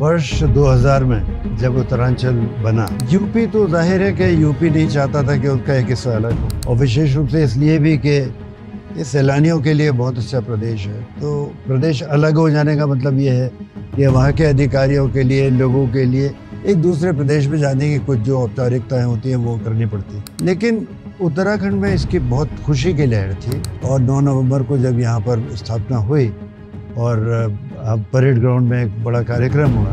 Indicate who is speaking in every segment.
Speaker 1: वर्ष 2000 में जब उत्तरांचल बना, यूपी तो जाहिर है कि यूपी नहीं चाहता था कि उसका एक हिस्सा अलग हो, और विशेष रूप से इसलिए भी कि ये सैलानियों के लिए बहुत अच्छा प्रदेश है। तो प्रदेश अलग हो जाने का मतलब ये है कि वहाँ के अधिकारियों के लिए, लोगों के लिए एक दूसरे प्रदेश में जाने की कुछ जो औपचारिकताएं होती हैं वो करनी पड़ती। लेकिन उत्तराखंड में इसकी बहुत खुशी की लहर थी, और 9 नवंबर को जब यहाँ पर स्थापना हुई और परेड ग्राउंड में एक बड़ा कार्यक्रम हुआ,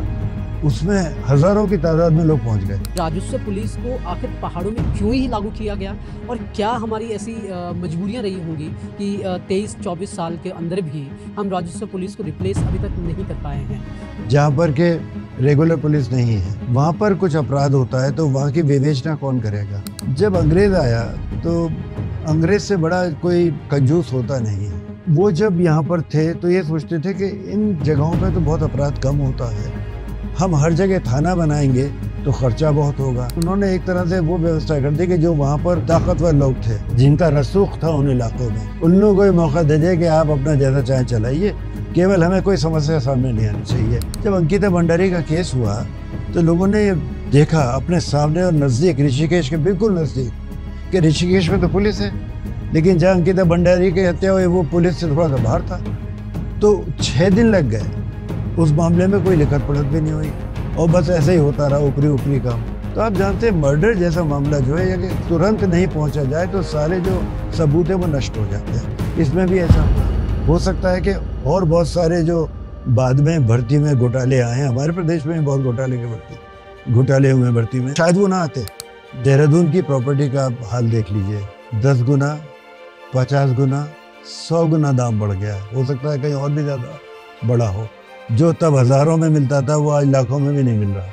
Speaker 1: उसमें हजारों की तादाद में लोग पहुंच गए।
Speaker 2: राजस्व पुलिस को आखिर पहाड़ों में क्यों ही लागू किया गया, और क्या हमारी ऐसी मजबूरियां रही होंगी कि 23-24 साल के अंदर भी हम राजस्व पुलिस को रिप्लेस अभी तक नहीं कर पाए हैं।
Speaker 1: जहाँ पर के रेगुलर पुलिस नहीं है, वहाँ पर कुछ अपराध होता है तो वहाँ की विवेचना कौन करेगा। जब अंग्रेज आया तो अंग्रेज से बड़ा कोई कंजूस होता नहीं है। वो जब यहाँ पर थे तो ये सोचते थे कि इन जगहों पे तो बहुत अपराध कम होता है, हम हर जगह थाना बनाएंगे तो खर्चा बहुत होगा। उन्होंने एक तरह से वो व्यवस्था कर दी कि जो वहाँ पर ताकतवर लोग थे, जिनका रसूख था उन इलाकों में, उन लोगों को ये मौका दे दिया कि आप अपना जैसा चाहे चलाइए, केवल हमें कोई समस्या सामने नहीं आनी चाहिए। जब अंकिता भंडारी का केस हुआ तो लोगों ने ये देखा अपने सामने और नज़दीक, ऋषिकेश के बिल्कुल नज़दीक, कि ऋषिकेश में तो पुलिस है, लेकिन जहाँ अंकिता भंडारी की हत्या हुई वो पुलिस से थोड़ा सा बाहर था। तो 6 दिन लग गए, उस मामले में कोई लिखत पढ़त भी नहीं हुई, और बस ऐसे ही होता रहा ऊपरी ऊपरी काम। तो आप जानते हैं मर्डर जैसा मामला जो है, अगर तुरंत नहीं पहुंचा जाए तो सारे जो सबूत है वो नष्ट हो जाते हैं। इसमें भी ऐसा हो सकता है कि और बहुत सारे जो बाद में भर्ती में घोटाले आए हैं, हमारे प्रदेश में बहुत घोटाले हुए भर्ती में, शायद वो ना आते। देहरादून की प्रॉपर्टी का आप हाल देख लीजिए, 10 गुना, 50 गुना, 100 गुना दाम बढ़ गया। हो सकता है कहीं और भी ज़्यादा बड़ा हो। जो तब हज़ारों में मिलता था वो आज लाखों में भी नहीं मिल रहा।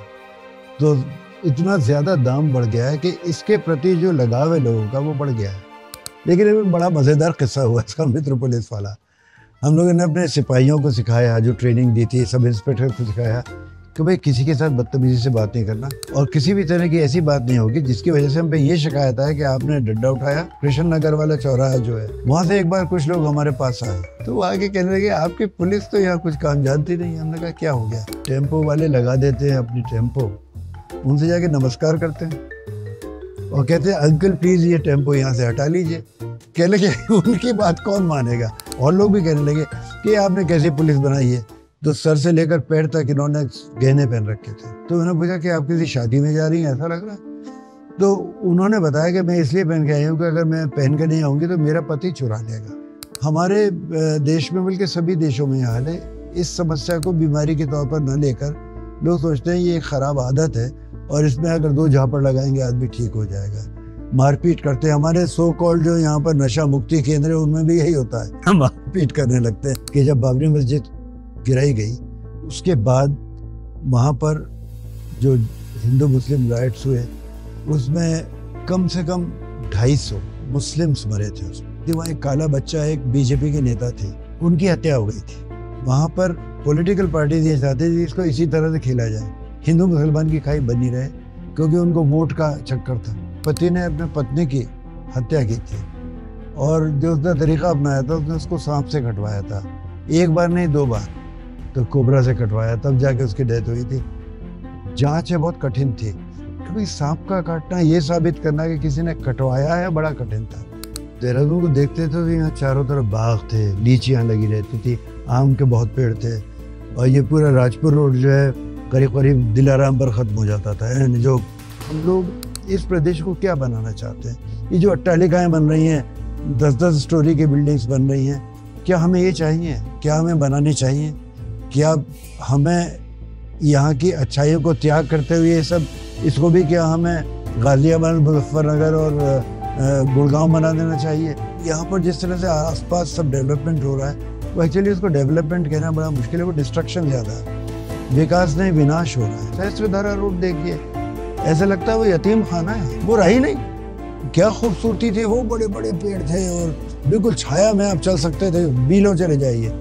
Speaker 1: तो इतना ज़्यादा दाम बढ़ गया है कि इसके प्रति जो लगाव है लोगों का वो बढ़ गया है। लेकिन एक बड़ा मज़ेदार किस्सा हुआ इसका, मित्र पुलिस वाला। हम लोगों ने अपने सिपाहियों को सिखाया, जो ट्रेनिंग दी थी, सब इंस्पेक्टर को सिखाया कि भाई किसी के साथ बदतमीजी से बात नहीं करना, और किसी भी तरह की ऐसी बात नहीं होगी जिसकी वजह से हम पे ये शिकायत है कि आपने डंडा उठाया। कृष्ण नगर वाला चौराहा जो है, वहाँ से एक बार कुछ लोग हमारे पास आए तो वो आके कहने लगे आपकी पुलिस तो यहाँ कुछ काम जानती नहीं। हमने कहा क्या हो गया? टेम्पो वाले लगा देते हैं अपनी टेम्पो, उनसे जाके नमस्कार करते हैं और कहते हैं अंकल प्लीज ये टेम्पो यहाँ से हटा लीजिए। कहने लगे उनकी बात कौन मानेगा। और लोग भी कहने लगे कि आपने कैसी पुलिस बनाई है। तो सर से लेकर पैर तक इन्होंने गहने पहन रखे थे। तो उन्होंने पूछा कि आप किसी शादी में जा रही हैं, ऐसा लग रहा है। तो उन्होंने बताया कि मैं इसलिए पहन के आई हूँ कि अगर मैं पहन के नहीं आऊँगी तो मेरा पति चुरा लेगा। हमारे देश में, बल्कि सभी देशों में हाल है, इस समस्या को बीमारी के तौर पर न लेकर लोग सोचते हैं ये एक ख़राब आदत है और इसमें अगर 2 झापड़ लगाएंगे आदमी ठीक हो जाएगा। मारपीट करते हैं। हमारे सो कॉल्ड जो यहाँ पर नशा मुक्ति केंद्र है उनमें भी यही होता है, हम मारपीट करने लगते हैं। कि जब बाबरी मस्जिद गिराई गई उसके बाद वहाँ पर जो हिंदू मुस्लिम राइट्स हुए उसमें कम से कम 250 मुस्लिम्स मरे थे उसमें। वहाँ एक काला बच्चा, एक बीजेपी के नेता थे, उनकी हत्या हो गई थी। वहाँ पर पॉलिटिकल पार्टीज ये चाहते थे इसको इसी तरह से खेला जाए, हिंदू मुसलमान की खाई बनी रहे, क्योंकि उनको वोट का चक्कर था। पति ने अपने पत्नी की हत्या की थी और जो उसने तरीका अपनाया था उसने उसको सांप से कटवाया था, 1 बार नहीं 2 बार, तो कोबरा से कटवाया, तब जाके उसकी डेथ हुई थी। जांच है बहुत कठिन थी, क्योंकि सांप का काटना ये साबित करना कि किसी ने कटवाया है बड़ा कठिन था। देहरादून को देखते थे तो यहाँ चारों तरफ बाग थे, लीचियाँ लगी रहती थी, आम के बहुत पेड़ थे, और ये पूरा राजपुर रोड जो है करीब करीब दिलाराम पर ख़त्म हो जाता था। जो हम लोग इस प्रदेश को क्या बनाना चाहते हैं? ये जो अट्टालिकाएँ बन रही हैं, 10-10 स्टोरी की बिल्डिंग्स बन रही हैं, क्या हमें ये चाहिए? क्या हमें बनानी चाहिए? क्या हमें यहाँ की अच्छाइयों को त्याग करते हुए ये सब, इसको भी क्या हमें गाजियाबाद, मुजफ्फरनगर और गुड़गांव बना देना चाहिए? यहाँ पर जिस तरह से आसपास सब डेवलपमेंट हो रहा है वो एक्चुअली उसको डेवलपमेंट कहना बड़ा मुश्किल है, वो डिस्ट्रक्शन ज़्यादा है, विकास नहीं विनाश हो रहा है। सहस्त्रधारा रोड देखिए, ऐसा लगता है वो यतीम खाना है, वो रही नहीं। क्या खूबसूरती थी, वो बड़े बड़े पेड़ थे और बिल्कुल छाया में आप चल सकते थे, मीलों चले जाइए,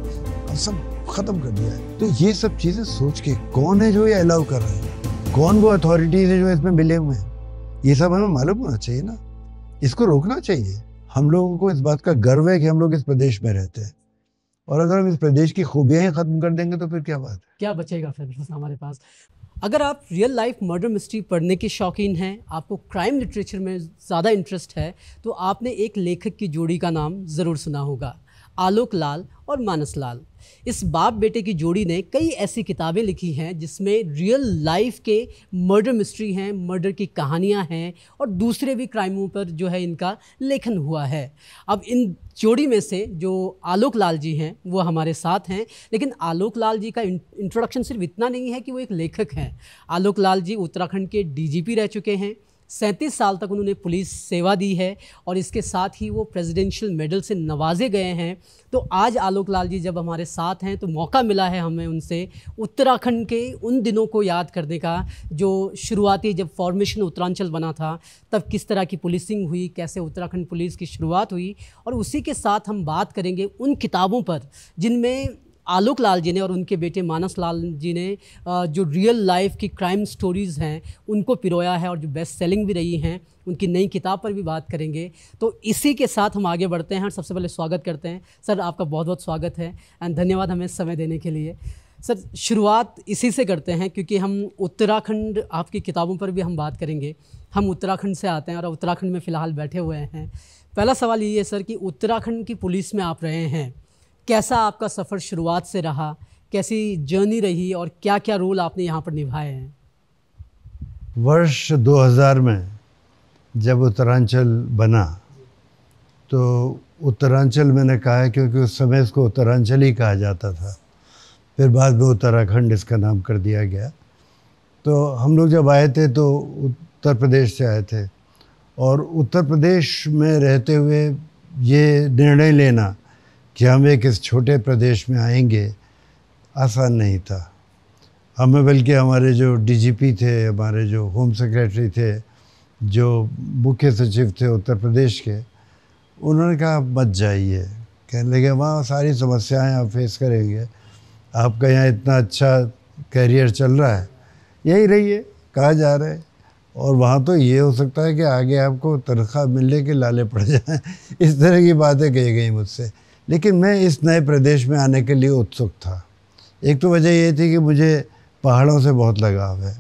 Speaker 1: सब खत्म कर दिया है। तो ये सब चीजें सोच के कौन है जो ये अलाउ कर रहे हैं, कौन वो अथॉरिटीज है जो इसमें मिले हुए हैं, ये सब हमें मालूम होना चाहिए ना, इसको रोकना चाहिए। हम लोगों को इस बात का गर्व है कि हम लोग इस प्रदेश में रहते हैं, और अगर हम इस प्रदेश की खूबियाँ ही ख़त्म कर देंगे तो फिर क्या बात है।
Speaker 2: क्या बचेगा फिर हमारे पास। अगर आप रियल लाइफ मर्डर मिस्ट्री पढ़ने के शौकीन हैं, आपको क्राइम लिटरेचर में ज़्यादा इंटरेस्ट है, तो आपने एक लेखक की जोड़ी का नाम ज़रूर सुना होगा, आलोक लाल और मानस लाल। इस बाप बेटे की जोड़ी ने कई ऐसी किताबें लिखी हैं जिसमें रियल लाइफ के मर्डर मिस्ट्री हैं, मर्डर की कहानियां हैं और दूसरे भी क्राइमों पर जो है इनका लेखन हुआ है। अब इन जोड़ी में से जो आलोक लाल जी हैं वो हमारे साथ हैं, लेकिन आलोक लाल जी का इंट्रोडक्शन सिर्फ इतना नहीं है कि वो एक लेखक हैं। आलोक लाल जी उत्तराखंड के डीजीपी रह चुके हैं, 37 साल तक उन्होंने पुलिस सेवा दी है और इसके साथ ही वो प्रेसिडेंशियल मेडल से नवाजे गए हैं। तो आज आलोक लाल जी जब हमारे साथ हैं तो मौका मिला है हमें उनसे उत्तराखंड के उन दिनों को याद करने का, जो शुरुआती जब फॉर्मेशन उत्तरांचल बना था तब किस तरह की पुलिसिंग हुई, कैसे उत्तराखंड पुलिस की शुरुआत हुई, और उसी के साथ हम बात करेंगे उन किताबों पर जिनमें आलोक लाल जी ने और उनके बेटे मानस लाल जी ने जो रियल लाइफ की क्राइम स्टोरीज़ हैं उनको पिरोया है और जो बेस्ट सेलिंग भी रही हैं। उनकी नई किताब पर भी बात करेंगे। तो इसी के साथ हम आगे बढ़ते हैं और सबसे पहले स्वागत करते हैं सर, आपका बहुत बहुत स्वागत है एंड धन्यवाद हमें समय देने के लिए। सर शुरुआत इसी से करते हैं क्योंकि हम उत्तराखंड, आपकी किताबों पर भी हम बात करेंगे, हम उत्तराखंड से आते हैं और उत्तराखंड में फ़िलहाल बैठे हुए हैं। पहला सवाल ये है सर कि उत्तराखंड की पुलिस में आप रहे हैं, कैसा आपका सफ़र शुरुआत से रहा, कैसी जर्नी रही और क्या क्या रोल आपने यहाँ पर निभाए हैं?
Speaker 1: वर्ष 2000 में जब उत्तरांचल बना तो उत्तरांचल मैंने कहा है क्योंकि उस समय इसको उत्तरांचल ही कहा जाता था, फिर बाद में उत्तराखंड इसका नाम कर दिया गया। तो हम लोग जब आए थे तो उत्तर प्रदेश से आए थे और उत्तर प्रदेश में रहते हुए ये निर्णय लेना कि हम एक इस छोटे प्रदेश में आएंगे आसान नहीं था। हमें बल्कि हमारे जो डीजीपी थे, हमारे जो होम सेक्रेटरी थे, जो मुख्य सचिव थे उत्तर प्रदेश के, उन्होंने कहा मत जाइए, कहने लगे वहाँ सारी समस्याएं आप फेस करेंगे, आपका यहाँ इतना अच्छा कैरियर चल रहा है, यही रहिए, कहा जा रहा है, और वहाँ तो ये हो सकता है कि आगे आपको तनख्वाह मिलने के लाले पड़ जाएं। इस तरह की बातें कही गई मुझसे। लेकिन मैं इस नए प्रदेश में आने के लिए उत्सुक था। एक तो वजह ये थी कि मुझे पहाड़ों से बहुत लगाव है,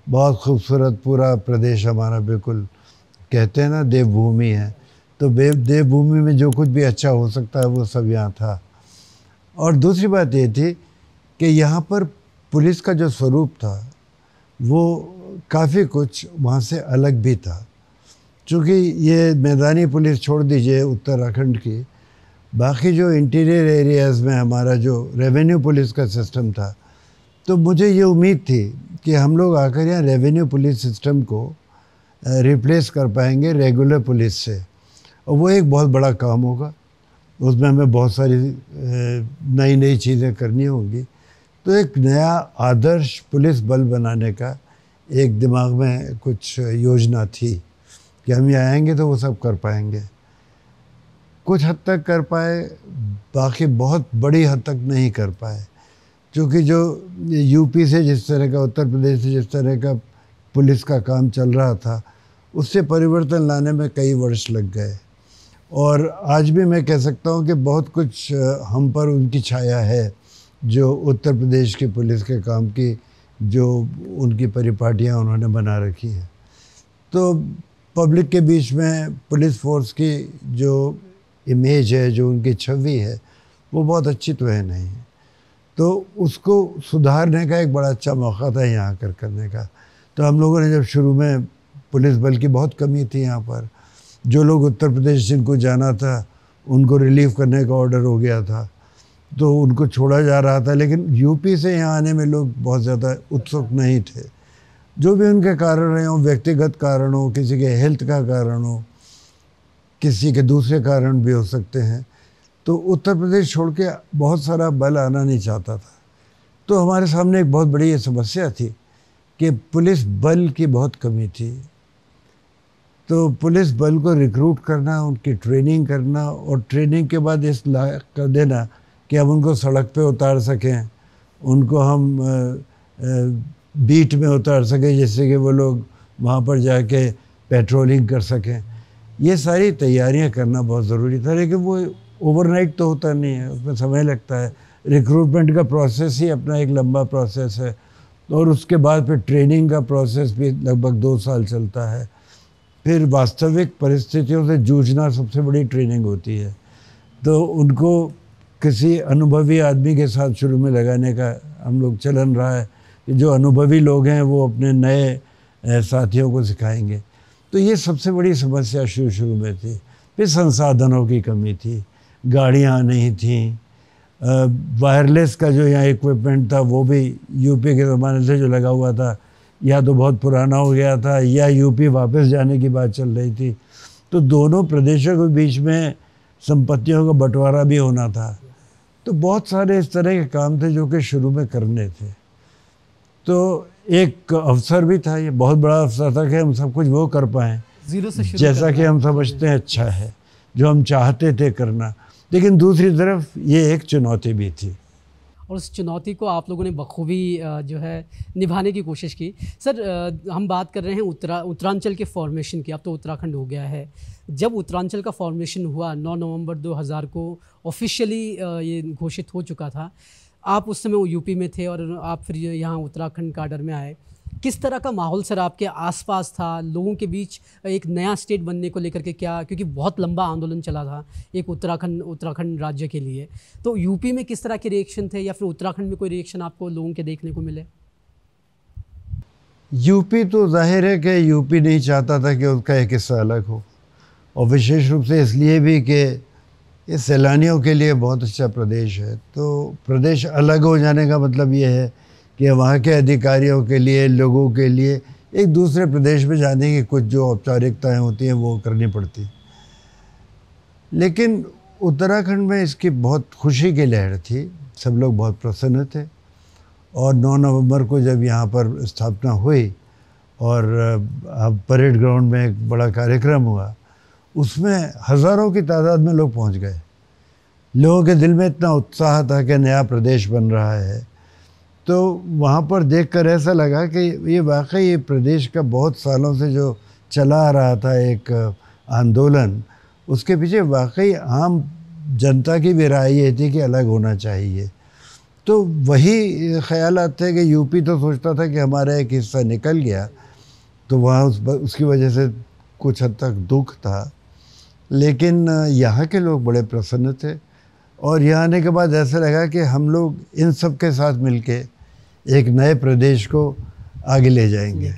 Speaker 1: बहुत खूबसूरत पूरा प्रदेश हमारा, बिल्कुल कहते हैं ना देवभूमि है, तो देवभूमि में जो कुछ भी अच्छा हो सकता है वो सब यहाँ था। और दूसरी बात ये थी कि यहाँ पर पुलिस का जो स्वरूप था वो काफ़ी कुछ वहाँ से अलग भी था। चूँकि ये मैदानी पुलिस छोड़ दीजिए उत्तराखंड की, बाकी जो इंटीरियर एरियाज़ में हमारा जो रेवेन्यू पुलिस का सिस्टम था, तो मुझे ये उम्मीद थी कि हम लोग आकर यहाँ रेवेन्यू पुलिस सिस्टम को रिप्लेस कर पाएंगे रेगुलर पुलिस से, और वो एक बहुत बड़ा काम होगा, उसमें हमें बहुत सारी नई नई चीज़ें करनी होंगी। तो एक नया आदर्श पुलिस बल बनाने का एक दिमाग में कुछ योजना थी कि हम यहाँ आएंगे तो वो सब कर पाएंगे। कुछ हद तक कर पाए, बाकी बहुत बड़ी हद तक नहीं कर पाए, क्योंकि जो यूपी से जिस तरह का, उत्तर प्रदेश से जिस तरह का पुलिस का काम चल रहा था, उससे परिवर्तन लाने में कई वर्ष लग गए। और आज भी मैं कह सकता हूँ कि बहुत कुछ हम पर उनकी छाया है, जो उत्तर प्रदेश की पुलिस के काम की जो उनकी परिपाटियाँ उन्होंने बना रखी है। तो पब्लिक के बीच में पुलिस फोर्स की जो इमेज है, जो उनकी छवि है, वो बहुत अच्छी तो है नहीं, तो उसको सुधारने का एक बड़ा अच्छा मौका था यहाँ आकर करने का। तो हम लोगों ने जब शुरू में, पुलिस बल की बहुत कमी थी यहाँ पर, जो लोग उत्तर प्रदेश जिनको जाना था उनको रिलीव करने का ऑर्डर हो गया था, तो उनको छोड़ा जा रहा था, लेकिन यूपी से यहाँ आने में लोग बहुत ज़्यादा उत्सुक नहीं थे। जो भी उनके कारण रहे हों, व्यक्तिगत कारण हो, किसी के हेल्थ का कारण हो, किसी के दूसरे कारण भी हो सकते हैं, तो उत्तर प्रदेश छोड़ के बहुत सारा बल आना नहीं चाहता था। तो हमारे सामने एक बहुत बड़ी ये समस्या थी कि पुलिस बल की बहुत कमी थी। तो पुलिस बल को रिक्रूट करना, उनकी ट्रेनिंग करना, और ट्रेनिंग के बाद इस लायक कर देना कि हम उनको सड़क पे उतार सकें, उनको हम बीट में उतार सकें, जिससे कि वो लोग वहाँ पर जाके पेट्रोलिंग कर सकें। ये सारी तैयारियां करना बहुत ज़रूरी था, लेकिन वो ओवरनाइट तो होता नहीं है, उसमें समय लगता है। रिक्रूटमेंट का प्रोसेस ही अपना एक लंबा प्रोसेस है, और उसके बाद फिर ट्रेनिंग का प्रोसेस भी लगभग 2 साल चलता है। फिर वास्तविक परिस्थितियों से जूझना सबसे बड़ी ट्रेनिंग होती है। तो उनको किसी अनुभवी आदमी के साथ शुरू में लगाने का हम लोग चलन रहा है कि जो अनुभवी लोग हैं वो अपने नए साथियों को सिखाएंगे। तो ये सबसे बड़ी समस्या शुरू शुरू में थी। फिर संसाधनों की कमी थी, गाड़ियाँ नहीं थीं, वायरलेस का जो यहाँ इक्विपमेंट था वो भी यूपी के ज़माने से जो लगा हुआ था या तो बहुत पुराना हो गया था या यूपी वापस जाने की बात चल रही थी। तो दोनों प्रदेशों के बीच में संपत्तियों का बंटवारा भी होना था। तो बहुत सारे इस तरह के काम थे जो कि शुरू में करने थे। तो एक अवसर भी था, ये बहुत बड़ा अवसर था कि हम सब कुछ वो कर पाएँ
Speaker 2: जीरो से शुरू
Speaker 1: जैसा कि हम समझते हैं अच्छा है, जो हम चाहते थे करना। लेकिन दूसरी तरफ ये एक चुनौती भी थी,
Speaker 2: और उस चुनौती को आप लोगों ने बखूबी जो है निभाने की कोशिश की। सर, हम बात कर रहे हैं उत्तरांचल के फॉर्मेशन की। अब तो उत्तराखंड हो गया है। जब उत्तरांचल का फॉर्मेशन हुआ 9 नवंबर 2000 को ऑफिशियली ये घोषित हो चुका था। आप उस समय यूपी में थे और आप फिर यहाँ उत्तराखंड काडर में आए। किस तरह का माहौल सर आपके आसपास था, लोगों के बीच एक नया स्टेट बनने को लेकर के? क्या, क्योंकि बहुत लंबा आंदोलन चला था एक उत्तराखंड राज्य के लिए, तो यूपी में किस तरह के रिएक्शन थे या फिर उत्तराखंड में कोई रिएक्शन आपको लोगों के देखने को मिले?
Speaker 1: यूपी तो जाहिर है कि यूपी नहीं चाहता था कि उसका एक हिस्सा अलग हो, और विशेष रूप से इसलिए भी कि ये सैलानियों के लिए बहुत अच्छा प्रदेश है। तो प्रदेश अलग हो जाने का मतलब ये है कि वहाँ के अधिकारियों के लिए, लोगों के लिए एक दूसरे प्रदेश में जाने की कुछ जो औपचारिकताएं होती हैं वो करनी पड़ती। लेकिन उत्तराखंड में इसकी बहुत खुशी की लहर थी, सब लोग बहुत प्रसन्न थे। और 9 नवंबर को जब यहाँ पर स्थापना हुई और परेड ग्राउंड में एक बड़ा कार्यक्रम हुआ, उसमें हज़ारों की तादाद में लोग पहुँच गए। लोगों के दिल में इतना उत्साह था कि नया प्रदेश बन रहा है। तो वहाँ पर देखकर ऐसा लगा कि ये वाकई ये प्रदेश का बहुत सालों से जो चला आ रहा था एक आंदोलन, उसके पीछे वाकई आम जनता की भी राय ये थी कि अलग होना चाहिए। तो वही ख्यालात थे कि यूपी तो सोचता था कि हमारा एक हिस्सा निकल गया, तो वहाँ उसकी वजह से कुछ हद तक दुख था। लेकिन यहाँ के लोग बड़े प्रसन्न थे, और यहाँ आने के बाद ऐसा लगा कि हम लोग इन सब के साथ मिलके एक नए प्रदेश को आगे ले जाएंगे।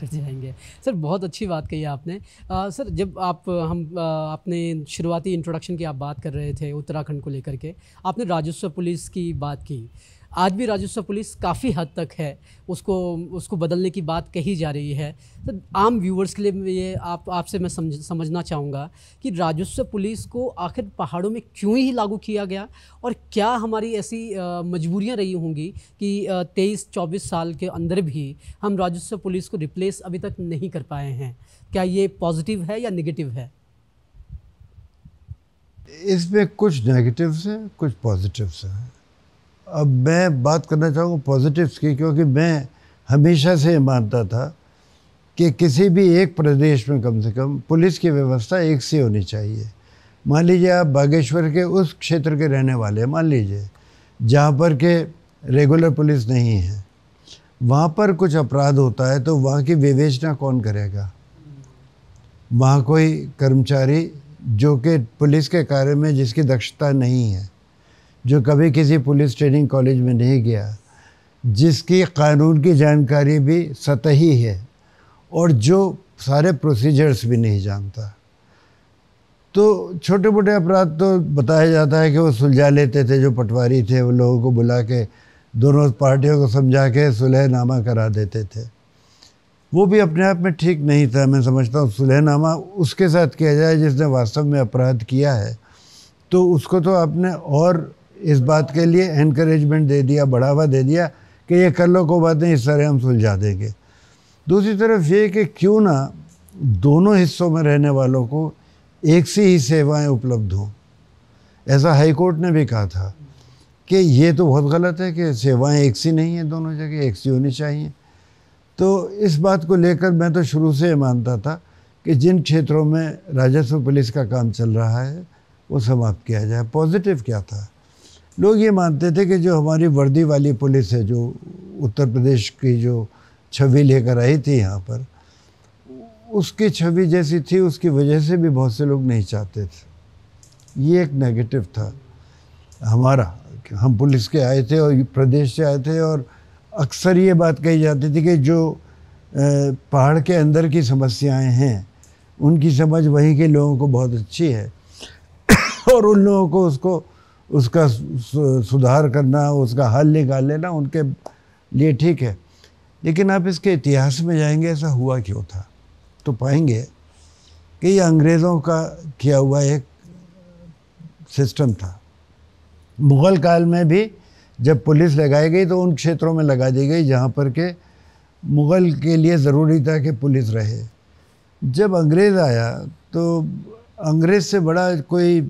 Speaker 2: सर, बहुत अच्छी बात कही आपने। सर, जब आपने शुरुआती इंट्रोडक्शन की आप बात कर रहे थे उत्तराखंड को लेकर के, आपने राजस्व पुलिस की बात की। आज भी राजस्व पुलिस काफ़ी हद तक है, उसको बदलने की बात कही जा रही है। तो आम व्यूवर्स के लिए ये आपसे मैं समझना चाहूँगा कि राजस्व पुलिस को आखिर पहाड़ों में क्यों ही लागू किया गया, और क्या हमारी ऐसी मजबूरियाँ रही होंगी कि 23-24 साल के अंदर भी हम राजस्व पुलिस को रिप्लेस अभी तक नहीं कर पाए हैं? क्या ये पॉजिटिव है या नेगेटिव है?
Speaker 1: इसमें कुछ नेगेटिव्स हैं, कुछ पॉजिटिव्स हैं। अब मैं बात करना चाहूँगा पॉजिटिव्स की, क्योंकि मैं हमेशा से मानता था कि किसी भी एक प्रदेश में कम से कम पुलिस की व्यवस्था एक सी होनी चाहिए। मान लीजिए आप बागेश्वर के उस क्षेत्र के रहने वाले हैं, मान लीजिए जहाँ पर के रेगुलर पुलिस नहीं है, वहाँ पर कुछ अपराध होता है तो वहाँ की विवेचना कौन करेगा? वहाँ कोई कर्मचारी जो कि पुलिस के कार्य में जिसकी दक्षता नहीं है, जो कभी किसी पुलिस ट्रेनिंग कॉलेज में नहीं गया, जिसकी कानून की जानकारी भी सतही है और जो सारे प्रोसीजर्स भी नहीं जानता, तो छोटे मोटे अपराध तो बताया जाता है कि वो सुलझा लेते थे। जो पटवारी थे वो लोगों को बुला के दोनों पार्टियों को समझा के सुलहनामा करा देते थे। वो भी अपने आप में ठीक नहीं था। मैं समझता हूँ सुलहनामा उसके साथ किया जाए जिसने वास्तव में अपराध किया है, तो उसको तो आपने और इस बात के लिए एनकरेजमेंट दे दिया, बढ़ावा दे दिया कि ये कर लो, कोई बात नहीं, इस तरह हम सुलझा देंगे। दूसरी तरफ ये कि क्यों ना दोनों हिस्सों में रहने वालों को एक सी ही सेवाएं उपलब्ध हों। ऐसा हाई कोर्ट ने भी कहा था कि ये तो बहुत गलत है कि सेवाएं एक सी नहीं हैं, दोनों जगह एक सी होनी चाहिए। तो इस बात को लेकर मैं तो शुरू से मानता था कि जिन क्षेत्रों में राजस्व पुलिस का काम चल रहा है वो समाप्त किया जाए। पॉजिटिव क्या था? लोग ये मानते थे कि जो हमारी वर्दी वाली पुलिस है, जो उत्तर प्रदेश की जो छवि लेकर आई थी यहाँ पर, उसकी छवि जैसी थी, उसकी वजह से भी बहुत से लोग नहीं चाहते थे। ये एक नेगेटिव था हमारा। हम पुलिस के आए थे और प्रदेश से आए थे, और अक्सर ये बात कही जाती थी कि जो पहाड़ के अंदर की समस्याएं हैं उनकी समझ वहीं के लोगों को बहुत अच्छी है और उन लोगों को उसका सुधार करना, उसका हल निकाल लेना उनके लिए ठीक है। लेकिन आप इसके इतिहास में जाएंगे, ऐसा हुआ क्यों था, तो पाएंगे कि ये अंग्रेज़ों का किया हुआ एक सिस्टम था। मुग़ल काल में भी जब पुलिस लगाई गई तो उन क्षेत्रों में लगा दी गई जहाँ पर के मुग़ल के लिए ज़रूरी था कि पुलिस रहे। जब अंग्रेज़ आया तो अंग्रेज़ से बड़ा कोई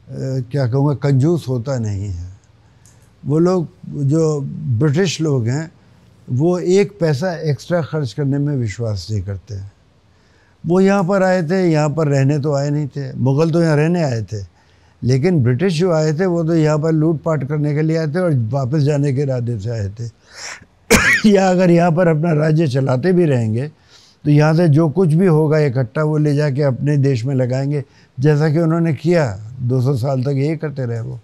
Speaker 1: क्या कहूँगा, कंजूस होता नहीं है। वो लोग जो ब्रिटिश लोग हैं वो एक पैसा एक्स्ट्रा खर्च करने में विश्वास नहीं करते हैं। वो यहाँ पर आए थे, यहाँ पर रहने तो आए नहीं थे। मुग़ल तो यहाँ रहने आए थे, लेकिन ब्रिटिश जो आए थे वो तो यहाँ पर लूटपाट करने के लिए आए थे और वापस जाने के इरादे से आए थे। या अगर यहाँ पर अपना राज्य चलाते भी रहेंगे तो यहाँ से जो कुछ भी होगा इकट्ठा वो ले जाके अपने देश में लगाएंगे, जैसा कि उन्होंने किया। 200 साल तक यही करते रहे वो।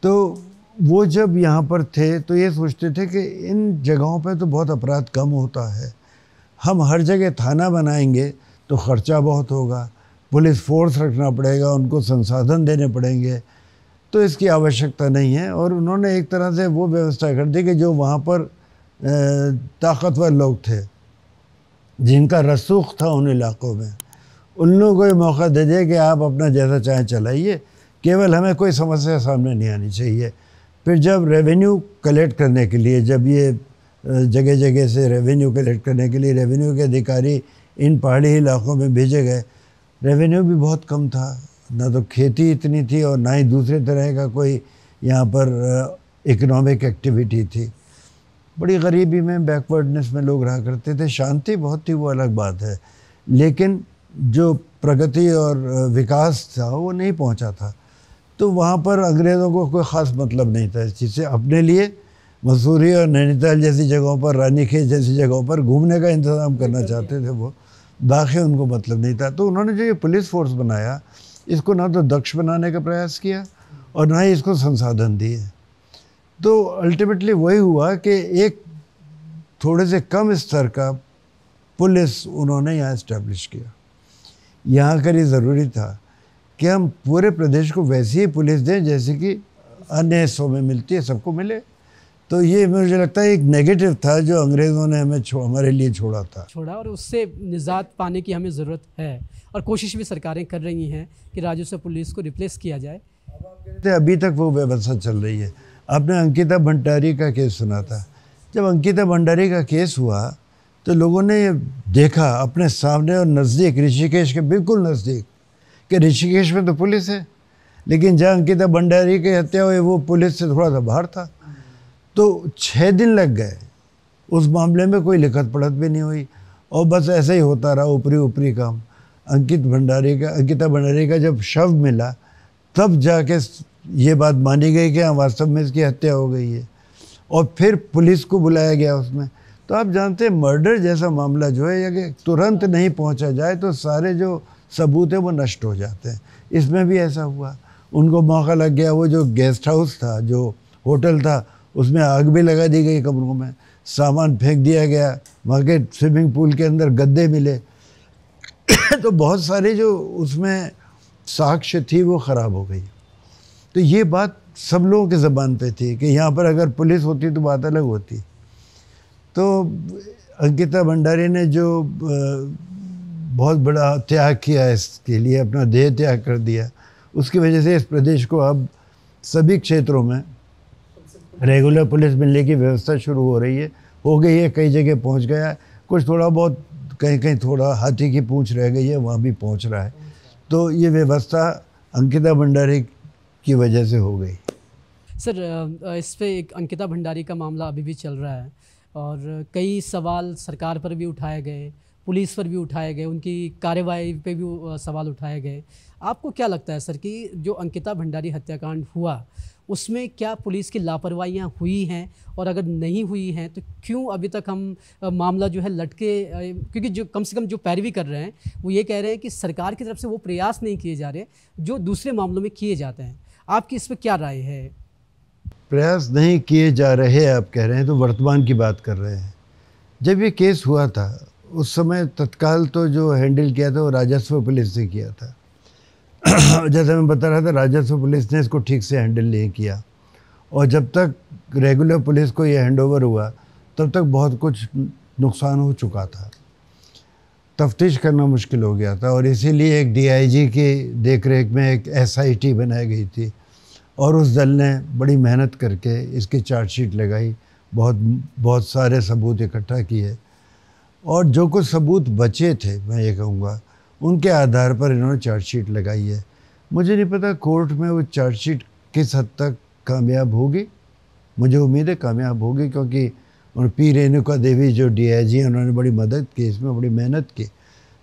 Speaker 1: तो वो जब यहाँ पर थे तो ये सोचते थे कि इन जगहों पे तो बहुत अपराध कम होता है, हम हर जगह थाना बनाएंगे तो ख़र्चा बहुत होगा, पुलिस फोर्स रखना पड़ेगा, उनको संसाधन देने पड़ेंगे, तो इसकी आवश्यकता नहीं है। और उन्होंने एक तरह से वो व्यवस्था कर दी कि जो वहाँ पर ताकतवर लोग थे, जिनका रसूख था उन इलाक़ों में, उन लोगों को ये मौका दे दिया कि आप अपना जैसा चाहें चलाइए, केवल हमें कोई समस्या सामने नहीं आनी चाहिए। फिर जब रेवेन्यू कलेक्ट करने के लिए, जब ये जगह जगह से रेवेन्यू कलेक्ट करने के लिए रेवेन्यू के अधिकारी इन पहाड़ी इलाक़ों में भेजे गए, रेवेन्यू भी बहुत कम था, ना तो खेती इतनी थी और ना ही दूसरे तरह का कोई यहाँ पर इकोनॉमिक एक्टिविटी थी। बड़ी गरीबी में, बैकवर्डनेस में लोग रहा करते थे। शांति बहुत थी, वो अलग बात है, लेकिन जो प्रगति और विकास था वो नहीं पहुँचा था। तो वहाँ पर अंग्रेज़ों को कोई ख़ास मतलब नहीं था इस चीज़ से। अपने लिए मसूरी और नैनीताल जैसी जगहों पर, रानीखेत जैसी जगहों पर घूमने का इंतज़ाम करना चाहते थे वो, बाकी उनको मतलब नहीं था। तो उन्होंने जो ये पुलिस फोर्स बनाया, इसको ना तो दक्ष बनाने का प्रयास किया और ना ही इसको संसाधन दिए। तो अल्टीमेटली वही हुआ कि एक थोड़े से कम स्तर का पुलिस उन्होंने यहाँ इस्टेब्लिश किया। यहाँ कर ये ज़रूरी था कि हम पूरे प्रदेश को वैसी ही पुलिस दें जैसे कि अन्य हिस्सों में मिलती है, सबको मिले। तो ये मुझे लगता है एक नेगेटिव था जो अंग्रेज़ों ने हमारे लिए छोड़ा
Speaker 2: और उससे निजात पाने की हमें ज़रूरत है, और कोशिश भी सरकारें कर रही हैं कि राजस्व पुलिस को रिप्लेस किया जाए।
Speaker 1: अभी तक वो व्यवस्था चल रही है। आपने अंकिता भंडारी का केस सुना था। जब अंकिता भंडारी का केस हुआ तो लोगों ने ये देखा अपने सामने और नज़दीक, ऋषिकेश के बिल्कुल नज़दीक, कि ऋषिकेश में तो पुलिस है, लेकिन जहाँ अंकिता भंडारी की हत्या हुई वो पुलिस से थोड़ा सा बाहर था। तो 6 दिन लग गए, उस मामले में कोई लिखत पढ़त भी नहीं हुई और बस ऐसे ही होता रहा, ऊपरी काम। अंकिता भंडारी का जब शव मिला तब जाके ये बात मानी गई कि हाँ वास्तव में इसकी हत्या हो गई है, और फिर पुलिस को बुलाया गया उसमें। तो आप जानते हैं मर्डर जैसा मामला जो है, अगर तुरंत नहीं पहुंचा जाए तो सारे जो सबूत है वो नष्ट हो जाते हैं। इसमें भी ऐसा हुआ, उनको मौका लग गया। वो जो गेस्ट हाउस था, जो होटल था, उसमें आग भी लगा दी गई कमरों में, सामान फेंक दिया गया, वहाँ के स्विमिंग पूल के अंदर गद्दे मिले। तो बहुत सारी जो उसमें साक्ष्य थी वो ख़राब हो गई। तो ये बात सब लोगों के ज़बान पे थी कि यहाँ पर अगर पुलिस होती तो बात अलग होती। तो अंकिता भंडारी ने जो बहुत बड़ा त्याग किया, इसके लिए अपना देह त्याग कर दिया, उसकी वजह से इस प्रदेश को अब सभी क्षेत्रों में रेगुलर पुलिस मिलने की व्यवस्था शुरू हो रही है, हो गई है, कई जगह पहुंच गया है। कुछ थोड़ा बहुत कहीं थोड़ा हाथी की पूंछ रह गई है, वहाँ भी पहुंच रहा है। तो ये व्यवस्था अंकिता भंडारी की वजह से हो गई।
Speaker 2: सर, इस पे एक अंकिता भंडारी का मामला अभी भी चल रहा है और कई सवाल सरकार पर भी उठाए गए, पुलिस पर भी उठाए गए, उनकी कार्यवाही पे भी सवाल उठाए गए। आपको क्या लगता है सर कि जो अंकिता भंडारी हत्याकांड हुआ उसमें क्या पुलिस की लापरवाहियाँ हुई हैं, और अगर नहीं हुई हैं तो क्यों अभी तक हम मामला जो है लटके, क्योंकि जो कम से कम जो पैरवी कर रहे हैं वो ये कह रहे हैं कि सरकार की तरफ से वो प्रयास नहीं किए जा रहे जो दूसरे मामलों में किए जाते हैं। आपकी इस पर क्या राय है?
Speaker 1: प्रयास नहीं किए जा रहे आप कह रहे हैं तो वर्तमान की बात कर रहे हैं। जब ये केस हुआ था उस समय तत्काल तो जो हैंडल किया था वो राजस्व पुलिस ने किया था। जैसे मैं बता रहा था, राजस्व पुलिस ने इसको ठीक से हैंडल नहीं किया, और जब तक रेगुलर पुलिस को ये हैंडओवर हुआ तब तक बहुत कुछ नुकसान हो चुका था, तफ्तीश करना मुश्किल हो गया था। और इसीलिए एक डीआईजी की देखरेख में एक एसआईटी बनाई गई थी, और उस दल ने बड़ी मेहनत करके इसकी चार्जशीट लगाई, बहुत सारे सबूत इकट्ठा किए, और जो कुछ सबूत बचे थे मैं ये कहूँगा उनके आधार पर इन्होंने चार्जशीट लगाई है। मुझे नहीं पता कोर्ट में वो चार्जशीट किस हद तक कामयाब होगी, मुझे उम्मीद है कामयाब होगी, क्योंकि और पी रेणुका देवी जो डीआईजी हैं उन्होंने बड़ी मदद की, इसमें बड़ी मेहनत की,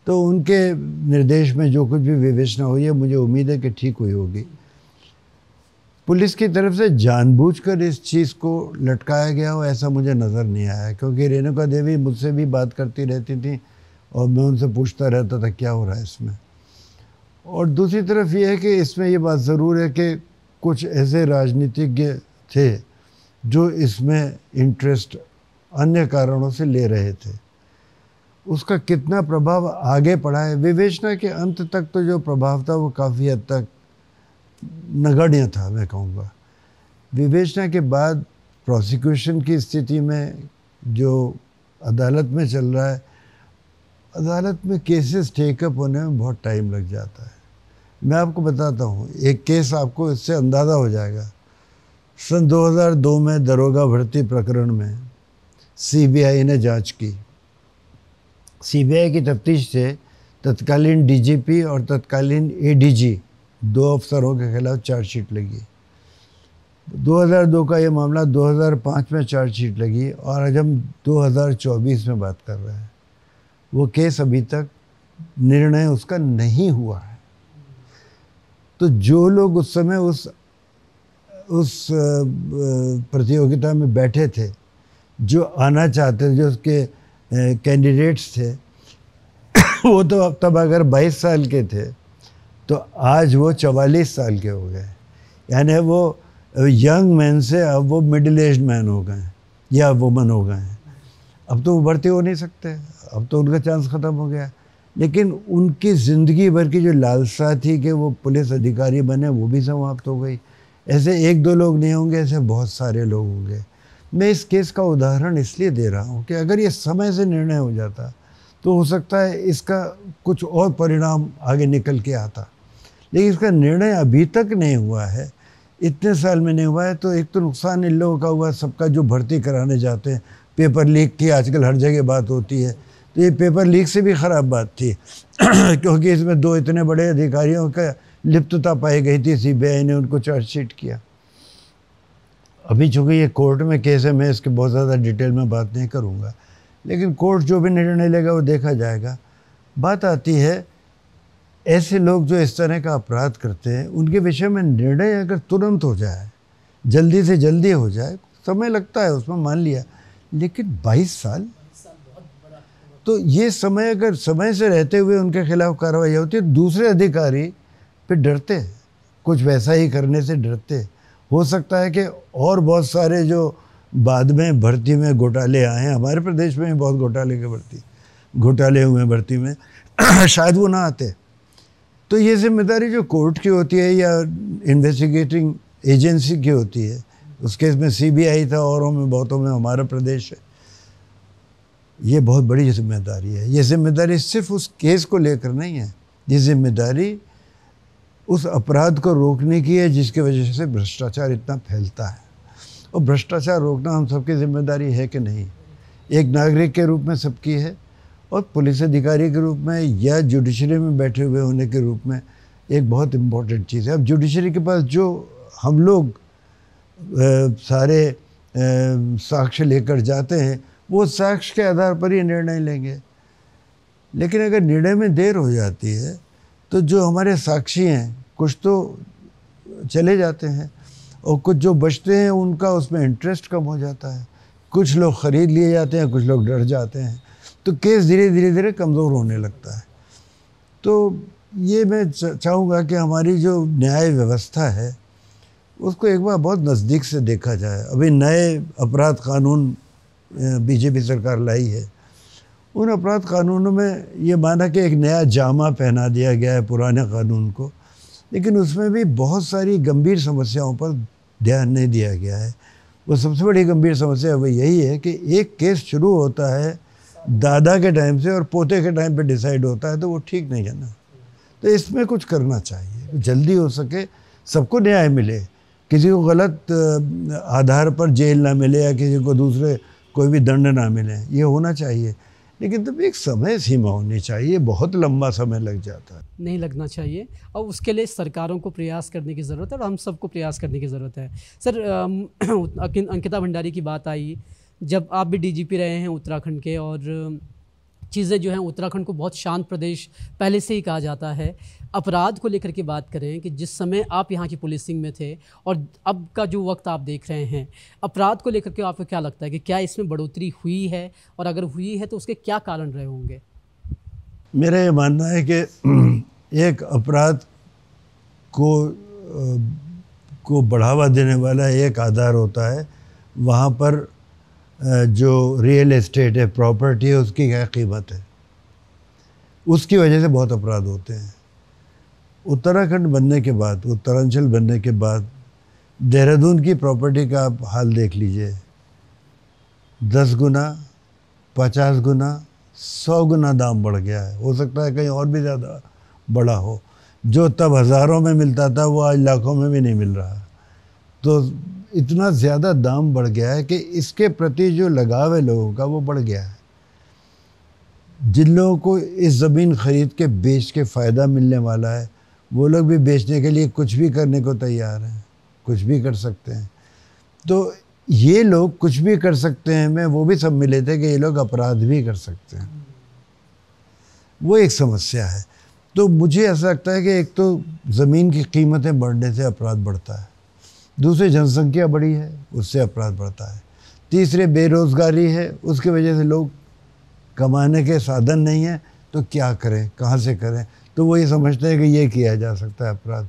Speaker 1: तो उनके निर्देश में जो कुछ भी विवेचना हुई है मुझे उम्मीद है कि ठीक हुई होगी। पुलिस की तरफ से जानबूझकर इस चीज़ को लटकाया गया हो ऐसा मुझे नज़र नहीं आया, क्योंकि रेणुका देवी मुझसे भी बात करती रहती थी और मैं उनसे पूछता रहता था क्या हो रहा है इसमें। और दूसरी तरफ ये है कि इसमें ये बात ज़रूर है कि कुछ ऐसे राजनीतिज्ञ थे जो इसमें इंटरेस्ट अन्य कारणों से ले रहे थे। उसका कितना प्रभाव आगे पड़ा है, विवेचना के अंत तक तो जो प्रभाव था वो काफ़ी हद तक नगण्य था मैं कहूँगा। विवेचना के बाद प्रोसिक्यूशन की स्थिति में जो अदालत में चल रहा है, अदालत में केसेस टेकअप होने में बहुत टाइम लग जाता है। मैं आपको बताता हूँ एक केस, आपको इससे अंदाज़ा हो जाएगा। सन 2002 में दरोगा भर्ती प्रकरण में सीबीआई ने जांच की। सीबीआई की तफ्तीश से तत्कालीन डीजीपी और तत्कालीन एडीजी 2 अफसरों के खिलाफ चार्जशीट लगी। 2002 का ये मामला 2005 में चार्जशीट लगी, और आज हम 2024 में बात कर रहे हैं। वो केस अभी तक निर्णय उसका नहीं हुआ है। तो जो लोग उस समय उस प्रतियोगिता में बैठे थे, जो आना चाहते थे, जो उसके कैंडिडेट्स थे, वो तो अब तब अगर 22 साल के थे तो आज वो 44 साल के हो गए, यानी वो यंग मैन से अब वो मिडिल एज मैन हो गए या वुमन हो गए हैं। अब तो वो भर्ती हो नहीं सकते, अब तो उनका चांस ख़त्म हो गया। लेकिन उनकी ज़िंदगी भर की जो लालसा थी कि वो पुलिस अधिकारी बने, वो भी समाप्त हो गई। ऐसे 1-2 लोग नहीं होंगे, ऐसे बहुत सारे लोग होंगे। मैं इस केस का उदाहरण इसलिए दे रहा हूँ कि अगर ये समय से निर्णय हो जाता तो हो सकता है इसका कुछ और परिणाम आगे निकल के आता, लेकिन इसका निर्णय अभी तक नहीं हुआ है, इतने साल में नहीं हुआ है। तो एक तो नुकसान इन लोगों का हुआ, सबका जो भर्ती कराने जाते हैं। पेपर लीक की आजकल हर जगह बात होती है, तो ये पेपर लीक से भी ख़राब बात थी क्योंकि इसमें 2 इतने बड़े अधिकारियों का लिप्तता पाई गई थी, सीबीआई ने उनको चार्जशीट किया। अभी चूँकि ये कोर्ट में केस है, मैं इसके बहुत ज़्यादा डिटेल में बात नहीं करूँगा, लेकिन कोर्ट जो भी निर्णय लेगा वो देखा जाएगा। बात आती है ऐसे लोग जो इस तरह का अपराध करते हैं, उनके विषय में निर्णय अगर तुरंत हो जाए, जल्दी से जल्दी हो जाए, समय लगता है उसमें मान लिया, लेकिन 22 साल, तो ये समय अगर समय से रहते हुए उनके खिलाफ कार्रवाई होती है, दूसरे अधिकारी फिर डरते, कुछ वैसा ही करने से डरते। हो सकता है कि और बहुत सारे जो बाद में भर्ती में घोटाले आए हैं, हमारे प्रदेश में भी बहुत घोटाले हुए हैं भर्ती में शायद वो ना आते। तो ये जिम्मेदारी जो कोर्ट की होती है या इन्वेस्टिगेटिंग एजेंसी की होती है, उस केस में सीबीआई था, औरों में बहुतों में हमारा प्रदेश है, ये बहुत बड़ी जिम्मेदारी है। ये जिम्मेदारी सिर्फ उस केस को लेकर नहीं है, ये जिम्मेदारी उस अपराध को रोकने की है जिसकी वजह से भ्रष्टाचार इतना फैलता है। और भ्रष्टाचार रोकना हम सबकी जिम्मेदारी है कि नहीं, एक नागरिक के रूप में सबकी है, और पुलिस अधिकारी के रूप में या जुडिशरी में बैठे हुए होने के रूप में एक बहुत इम्पोर्टेंट चीज़ है। अब जुडिशरी के पास जो हम लोग सारे साक्ष्य लेकर जाते हैं, वो साक्ष्य के आधार पर ही निर्णय लेंगे। लेकिन अगर निर्णय में देर हो जाती है तो जो हमारे साक्षी हैं कुछ तो चले जाते हैं और कुछ जो बचते हैं उनका उसमें इंटरेस्ट कम हो जाता है, कुछ लोग ख़रीद लिए जाते हैं, कुछ लोग डर जाते हैं, तो केस धीरे धीरे कमज़ोर होने लगता है। तो ये मैं चाहूँगा कि हमारी जो न्याय व्यवस्था है उसको एक बार बहुत नज़दीक से देखा जाए। अभी नए अपराध कानून बीजेपी सरकार लाई है, उन अपराध कानूनों में ये माना कि एक नया जामा पहना दिया गया है पुराने कानून को, लेकिन उसमें भी बहुत सारी गंभीर समस्याओं पर ध्यान नहीं दिया गया है। वो सबसे बड़ी गंभीर समस्या वो यही है कि एक केस शुरू होता है दादा के टाइम से और पोते के टाइम पे डिसाइड होता है, तो वो ठीक नहीं है ना। तो इसमें कुछ करना चाहिए, जल्दी हो सके, सबको न्याय मिले, किसी को गलत आधार पर जेल ना मिले या किसी को दूसरे कोई भी दंड ना मिले, ये होना चाहिए। लेकिन तब एक समय सीमा होनी चाहिए, बहुत लंबा समय लग जाता है।
Speaker 2: नहीं लगना चाहिए और उसके लिए सरकारों को प्रयास करने की ज़रूरत है और हम सबको प्रयास करने की ज़रूरत है। सर अंकिता भंडारी की बात आई, जब आप भी डीजीपी रहे हैं उत्तराखंड के, और चीज़ें जो हैं उत्तराखंड को बहुत शांत प्रदेश पहले से ही कहा जाता है। अपराध को लेकर के बात करें कि जिस समय आप यहाँ की पुलिसिंग में थे और अब का जो वक्त आप देख रहे हैं, अपराध को लेकर के आपको क्या लगता है कि क्या इसमें बढ़ोतरी हुई है, और अगर हुई है तो उसके क्या कारण रहे होंगे?
Speaker 1: मेरा ये मानना है कि एक अपराध को बढ़ावा देने वाला एक आधार होता है, वहाँ पर जो रियल एस्टेट है, प्रॉपर्टी है, उसकी क्या कीमत है, उसकी वजह से बहुत अपराध होते हैं। उत्तराखंड बनने के बाद, उत्तरांचल बनने के बाद देहरादून की प्रॉपर्टी का आप हाल देख लीजिए, 10 गुना, 50 गुना, 100 गुना दाम बढ़ गया है। हो सकता है कहीं और भी ज़्यादा बड़ा हो। जो तब हज़ारों में मिलता था वो आज लाखों में भी नहीं मिल रहा। तो इतना ज़्यादा दाम बढ़ गया है कि इसके प्रति जो लगाव है लोगों का वो बढ़ गया है। जिन लोगों को इस ज़मीन ख़रीद के बेच के फ़ायदा मिलने वाला है वो लोग भी बेचने के लिए कुछ भी करने को तैयार हैं, कुछ भी कर सकते हैं। तो ये लोग कुछ भी कर सकते हैं में वो भी सब मिले थे कि ये लोग अपराध भी कर सकते हैं। वो एक समस्या है। तो मुझे ऐसा लगता है कि एक तो ज़मीन की कीमतें बढ़ने से अपराध बढ़ता है, दूसरी जनसंख्या बढ़ी है उससे अपराध बढ़ता है, तीसरे बेरोज़गारी है, उसकी वजह से लोग कमाने के साधन नहीं है तो क्या करें, कहाँ से करें, तो वो ये समझते हैं कि ये किया जा सकता है अपराध।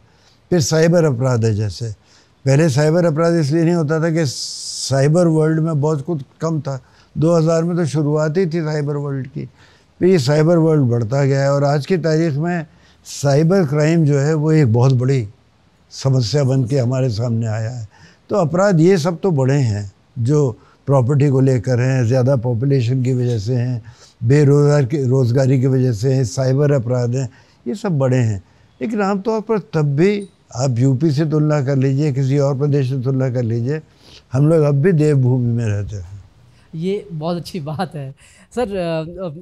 Speaker 1: फिर साइबर अपराध है, जैसे पहले साइबर अपराध इसलिए नहीं होता था कि साइबर वर्ल्ड में बहुत कुछ कम था। 2000 में तो शुरुआत ही थी साइबर वर्ल्ड की, फिर ये साइबर वर्ल्ड बढ़ता गया है और आज की तारीख में साइबर क्राइम जो है वो एक बहुत बड़ी समस्या बन के हमारे सामने आया है। तो अपराध ये सब तो बड़े हैं जो प्रॉपर्टी को लेकर हैं, ज़्यादा पॉपुलेशन की वजह से हैं, रोज़गारी की वजह से हैं, साइबर अपराध हैं, ये सब बड़े हैं। लेकिन आमतौर पर तब भी आप यूपी से तुलना कर लीजिए, किसी और प्रदेश से तुलना कर लीजिए, हम लोग अब भी देवभूमि में रहते हैं।
Speaker 2: ये बहुत अच्छी बात है। सर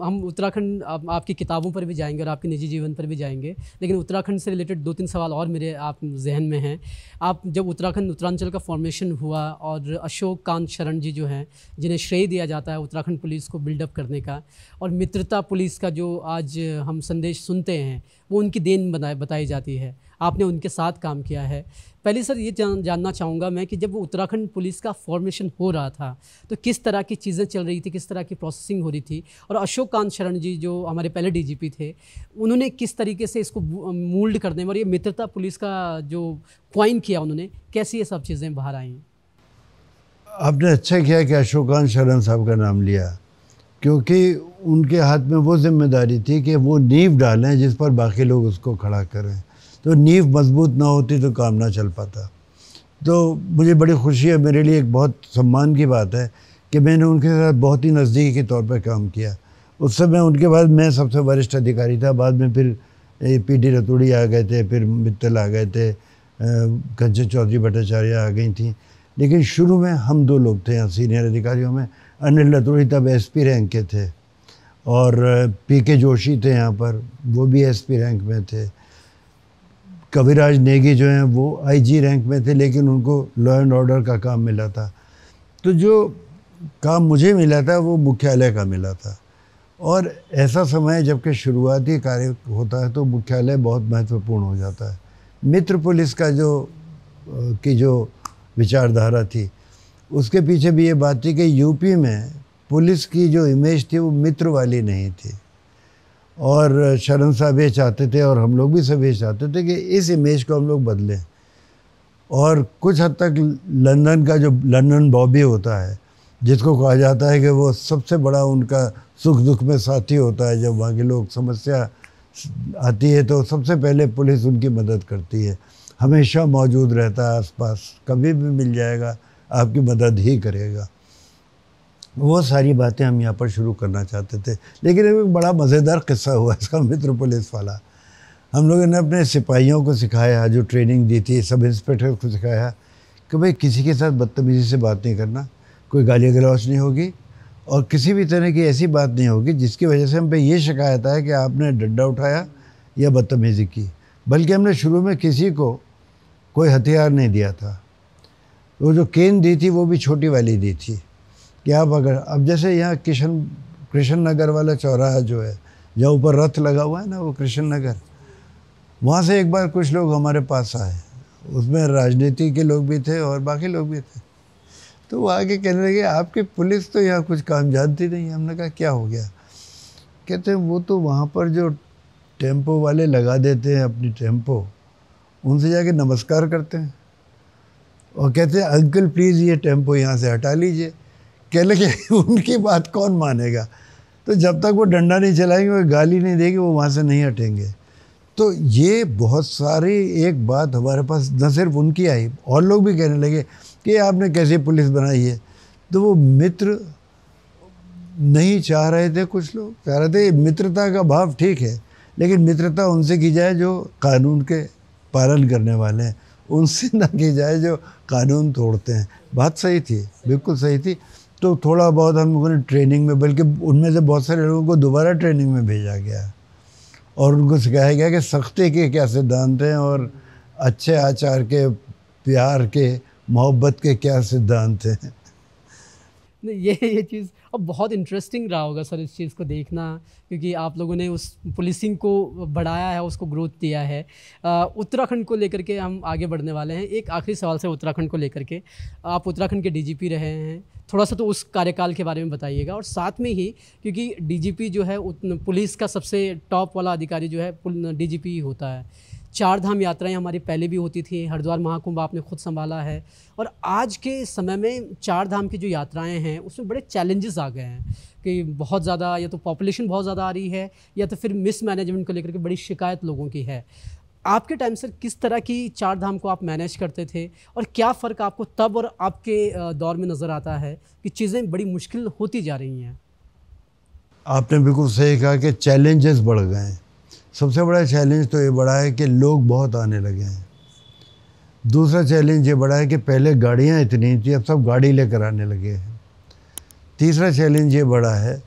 Speaker 2: हम उत्तराखंड आपकी किताबों पर भी जाएंगे और आपके निजी जीवन पर भी जाएंगे, लेकिन उत्तराखंड से रिलेटेड 2-3 सवाल और मेरे आप जहन में हैं। आप जब उत्तरांचल का फॉर्मेशन हुआ और अशोक कांत शरण जी जो हैं, जिन्हें श्रेय दिया जाता है उत्तराखंड पुलिस को बिल्डअप करने का, और मित्रता पुलिस का जो आज हम संदेश सुनते हैं वो उनकी देन बताई जाती है। आपने उनके साथ काम किया है। पहले सर ये जानना चाहूँगा मैं कि जब वो उत्तराखंड पुलिस का फॉर्मेशन हो रहा था तो किस तरह की चीज़ें चल रही थी, किस तरह की प्रोसेसिंग हो रही थी, और अशोक कांत शरण जी जो हमारे पहले डीजीपी थे उन्होंने किस तरीके से इसको मोल्ड करने में, और ये मित्रता पुलिस का जो क्वाइन किया उन्होंने, कैसी ये सब चीज़ें बाहर आई?
Speaker 1: आपने अच्छा किया कि अशोक कांत शरण साहब का नाम लिया, क्योंकि उनके हाथ में वो जिम्मेदारी थी कि वो नींव डालें जिस पर बाकी लोग उसको खड़ा करें। तो नींव मजबूत ना होती तो काम ना चल पाता। तो मुझे बड़ी खुशी है, मेरे लिए एक बहुत सम्मान की बात है कि मैंने उनके साथ बहुत ही नज़दीकी के तौर पर काम किया। उस समय उनके बाद मैं सबसे वरिष्ठ अधिकारी था, बाद में फिर पीडी रतूड़ी आ गए थे, फिर मित्तल आ गए थे, कंचन चौधरी भट्टाचार्य आ गई थी, लेकिन शुरू में हम 2 लोग थे यहाँ सीनियर अधिकारियों में। अनिल रतूड़ी तब एसपी रैंक के थे और पीके जोशी थे यहाँ पर, वो भी एसपी रैंक में थे। कविराज नेगी जो हैं वो आईजी रैंक में थे, लेकिन उनको लॉ एंड ऑर्डर का काम मिला था। तो जो काम मुझे मिला था वो मुख्यालय का मिला था, और ऐसा समय जबकि शुरुआती कार्य होता है तो मुख्यालय बहुत महत्वपूर्ण हो जाता है। मित्र पुलिस का जो विचारधारा थी, उसके पीछे भी ये बात थी कि यूपी में पुलिस की जो इमेज थी वो मित्र वाली नहीं थी। और शरण साहब ये चाहते थे और हम लोग भी सब ये चाहते थे कि इस इमेज को हम लोग बदलें। और कुछ हद तक लंदन का जो लंदन बॉबी होता है, जिसको कहा जाता है कि वो सबसे बड़ा उनका सुख दुख में साथी होता है, जब वहाँ के लोग समस्या आती है तो सबसे पहले पुलिस उनकी मदद करती है, हमेशा मौजूद रहता है आसपास, कभी भी मिल जाएगा, आपकी मदद ही करेगा। वो सारी बातें हम यहाँ पर शुरू करना चाहते थे। लेकिन एक बड़ा मज़ेदार किस्सा हुआ इसका, मित्र पुलिस वाला। हम लोगों ने अपने सिपाहियों को सिखाया, जो ट्रेनिंग दी थी, सब इंस्पेक्टर को सिखाया कि भाई किसी के साथ बदतमीज़ी से बात नहीं करना, कोई गाली गलौज नहीं होगी और किसी भी तरह की ऐसी बात नहीं होगी जिसकी वजह से हम पे ये शिकायत है कि आपने डंडा उठाया या बदतमीज़ी की। बल्कि हमने शुरू में किसी को कोई हथियार नहीं दिया था। वो जो केन दी थी वो भी छोटी वाली दी थी कि आप अगर, अब जैसे यहाँ कृष्ण नगर वाला चौराहा जो है, जहाँ ऊपर रथ लगा हुआ है ना, वो कृष्ण नगर, वहाँ से एक बार कुछ लोग हमारे पास आए, उसमें राजनीति के लोग भी थे और बाकी लोग भी थे। तो वो आके कहने लगे आपकी पुलिस तो यहाँ कुछ काम जानती नहीं है। हमने कहा क्या हो गया? कहते हैं वो तो वहाँ पर जो टेम्पो वाले लगा देते हैं अपनी टेम्पो, उनसे जाके नमस्कार करते हैं और कहते हैं अंकल प्लीज़ ये टेम्पो यहाँ से हटा लीजिए। कह लगे उनकी बात कौन मानेगा? तो जब तक वो डंडा नहीं चलाएंगे, वो गाली नहीं देंगे, वो वहाँ से नहीं हटेंगे। तो ये बहुत सारी एक बात हमारे पास न सिर्फ उनकी आई, और लोग भी कहने लगे कि आपने कैसी पुलिस बनाई है। तो वो मित्र नहीं चाह रहे थे, कुछ लोग कह रहे थे मित्रता का भाव ठीक है, लेकिन मित्रता उनसे की जाए जो कानून के पालन करने वाले हैं, उनसे ना की जाए जो कानून तोड़ते हैं। बात सही थी, बिल्कुल सही थी। तो थोड़ा बहुत हम लोगों ने ट्रेनिंग में, बल्कि उनमें से बहुत सारे लोगों को दोबारा ट्रेनिंग में भेजा गया और उनको सिखाया गया कि सख्ती के क्या सिद्धांत हैं और अच्छे आचार के, प्यार के, मोहब्बत के क्या सिद्धांत हैं।
Speaker 2: नहीं, ये चीज़ अब बहुत इंटरेस्टिंग रहा होगा सर इस चीज़ को देखना, क्योंकि आप लोगों ने उस पुलिसिंग को बढ़ाया है, उसको ग्रोथ दिया है। उत्तराखंड को लेकर के हम आगे बढ़ने वाले हैं। एक आखिरी सवाल से उत्तराखंड को लेकर के, आप उत्तराखंड के डीजीपी रहे हैं, थोड़ा सा तो उस कार्यकाल के बारे में बताइएगा। और साथ में ही, क्योंकि डीजीपी जो है पुलिस का सबसे टॉप वाला अधिकारी जो है डीजीपी होता है। 4 धाम यात्राएं हमारी पहले भी होती थी, हरिद्वार महाकुंभ आपने खुद संभाला है, और आज के समय में 4 धाम की जो यात्राएं हैं उसमें बड़े चैलेंजेस आ गए हैं कि बहुत ज़्यादा, या तो पॉपुलेशन बहुत ज़्यादा आ रही है, या तो फिर मिस मैनेजमेंट को लेकर के बड़ी शिकायत लोगों की है। आपके टाइम सर किस तरह की 4 धाम को आप मैनेज करते थे, और क्या फ़र्क आपको तब और आपके दौर में नज़र आता है कि चीज़ें बड़ी मुश्किल होती जा रही हैं?
Speaker 1: आपने बिल्कुल सही कहा कि चैलेंजेस बढ़ गए हैं। सबसे बड़ा चैलेंज तो ये बड़ा है कि लोग बहुत आने लगे हैं। दूसरा चैलेंज ये बड़ा है कि पहले गाड़ियाँ इतनी थी, अब सब गाड़ी लेकर आने लगे हैं। तीसरा चैलेंज ये बड़ा है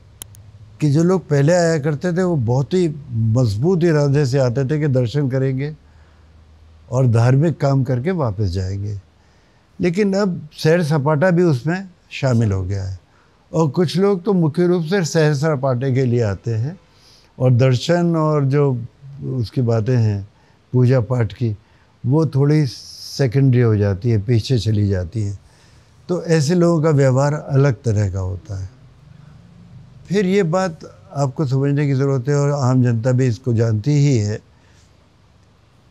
Speaker 1: कि जो लोग पहले आया करते थे वो बहुत ही मजबूत इरादे से आते थे कि दर्शन करेंगे और धार्मिक काम करके वापस जाएंगे। लेकिन अब सैर सपाटा भी उसमें शामिल हो गया है और कुछ लोग तो मुख्य रूप से सैर सपाटे के लिए आते हैं और दर्शन और जो उसकी बातें हैं पूजा पाठ की, वो थोड़ी सेकेंडरी हो जाती है, पीछे चली जाती हैं। तो ऐसे लोगों का व्यवहार अलग तरह का होता है। फिर ये बात आपको समझने की ज़रूरत है और आम जनता भी इसको जानती ही है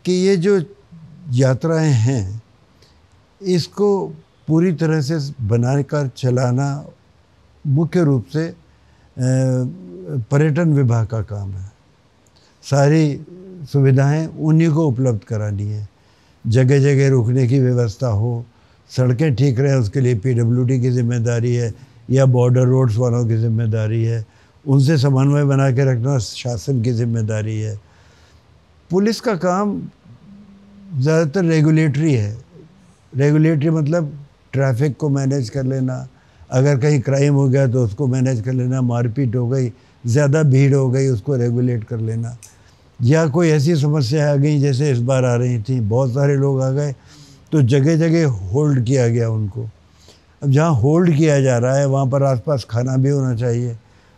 Speaker 1: कि ये जो यात्राएं हैं, इसको पूरी तरह से बनाकर चलाना मुख्य रूप से पर्यटन विभाग का काम है। सारी सुविधाएं उन्हीं को उपलब्ध करानी है। जगह जगह रुकने की व्यवस्था हो, सड़कें ठीक रहें, उसके लिए पीडब्ल्यूडी की जिम्मेदारी है या बॉर्डर रोड्स वालों की जिम्मेदारी है। उनसे समन्वय बना के रखना शासन की जिम्मेदारी है। पुलिस का काम ज़्यादातर रेगुलेटरी है। रेगुलेटरी मतलब ट्रैफिक को मैनेज कर लेना, अगर कहीं क्राइम हो गया तो उसको मैनेज कर लेना, मारपीट हो गई, ज़्यादा भीड़ हो गई, उसको रेगुलेट कर लेना, या कोई ऐसी समस्या आ गई जैसे इस बार आ रही थी, बहुत सारे लोग आ गए तो जगह जगह होल्ड किया गया उनको। अब जहाँ होल्ड किया जा रहा है वहाँ पर आसपास खाना भी होना चाहिए,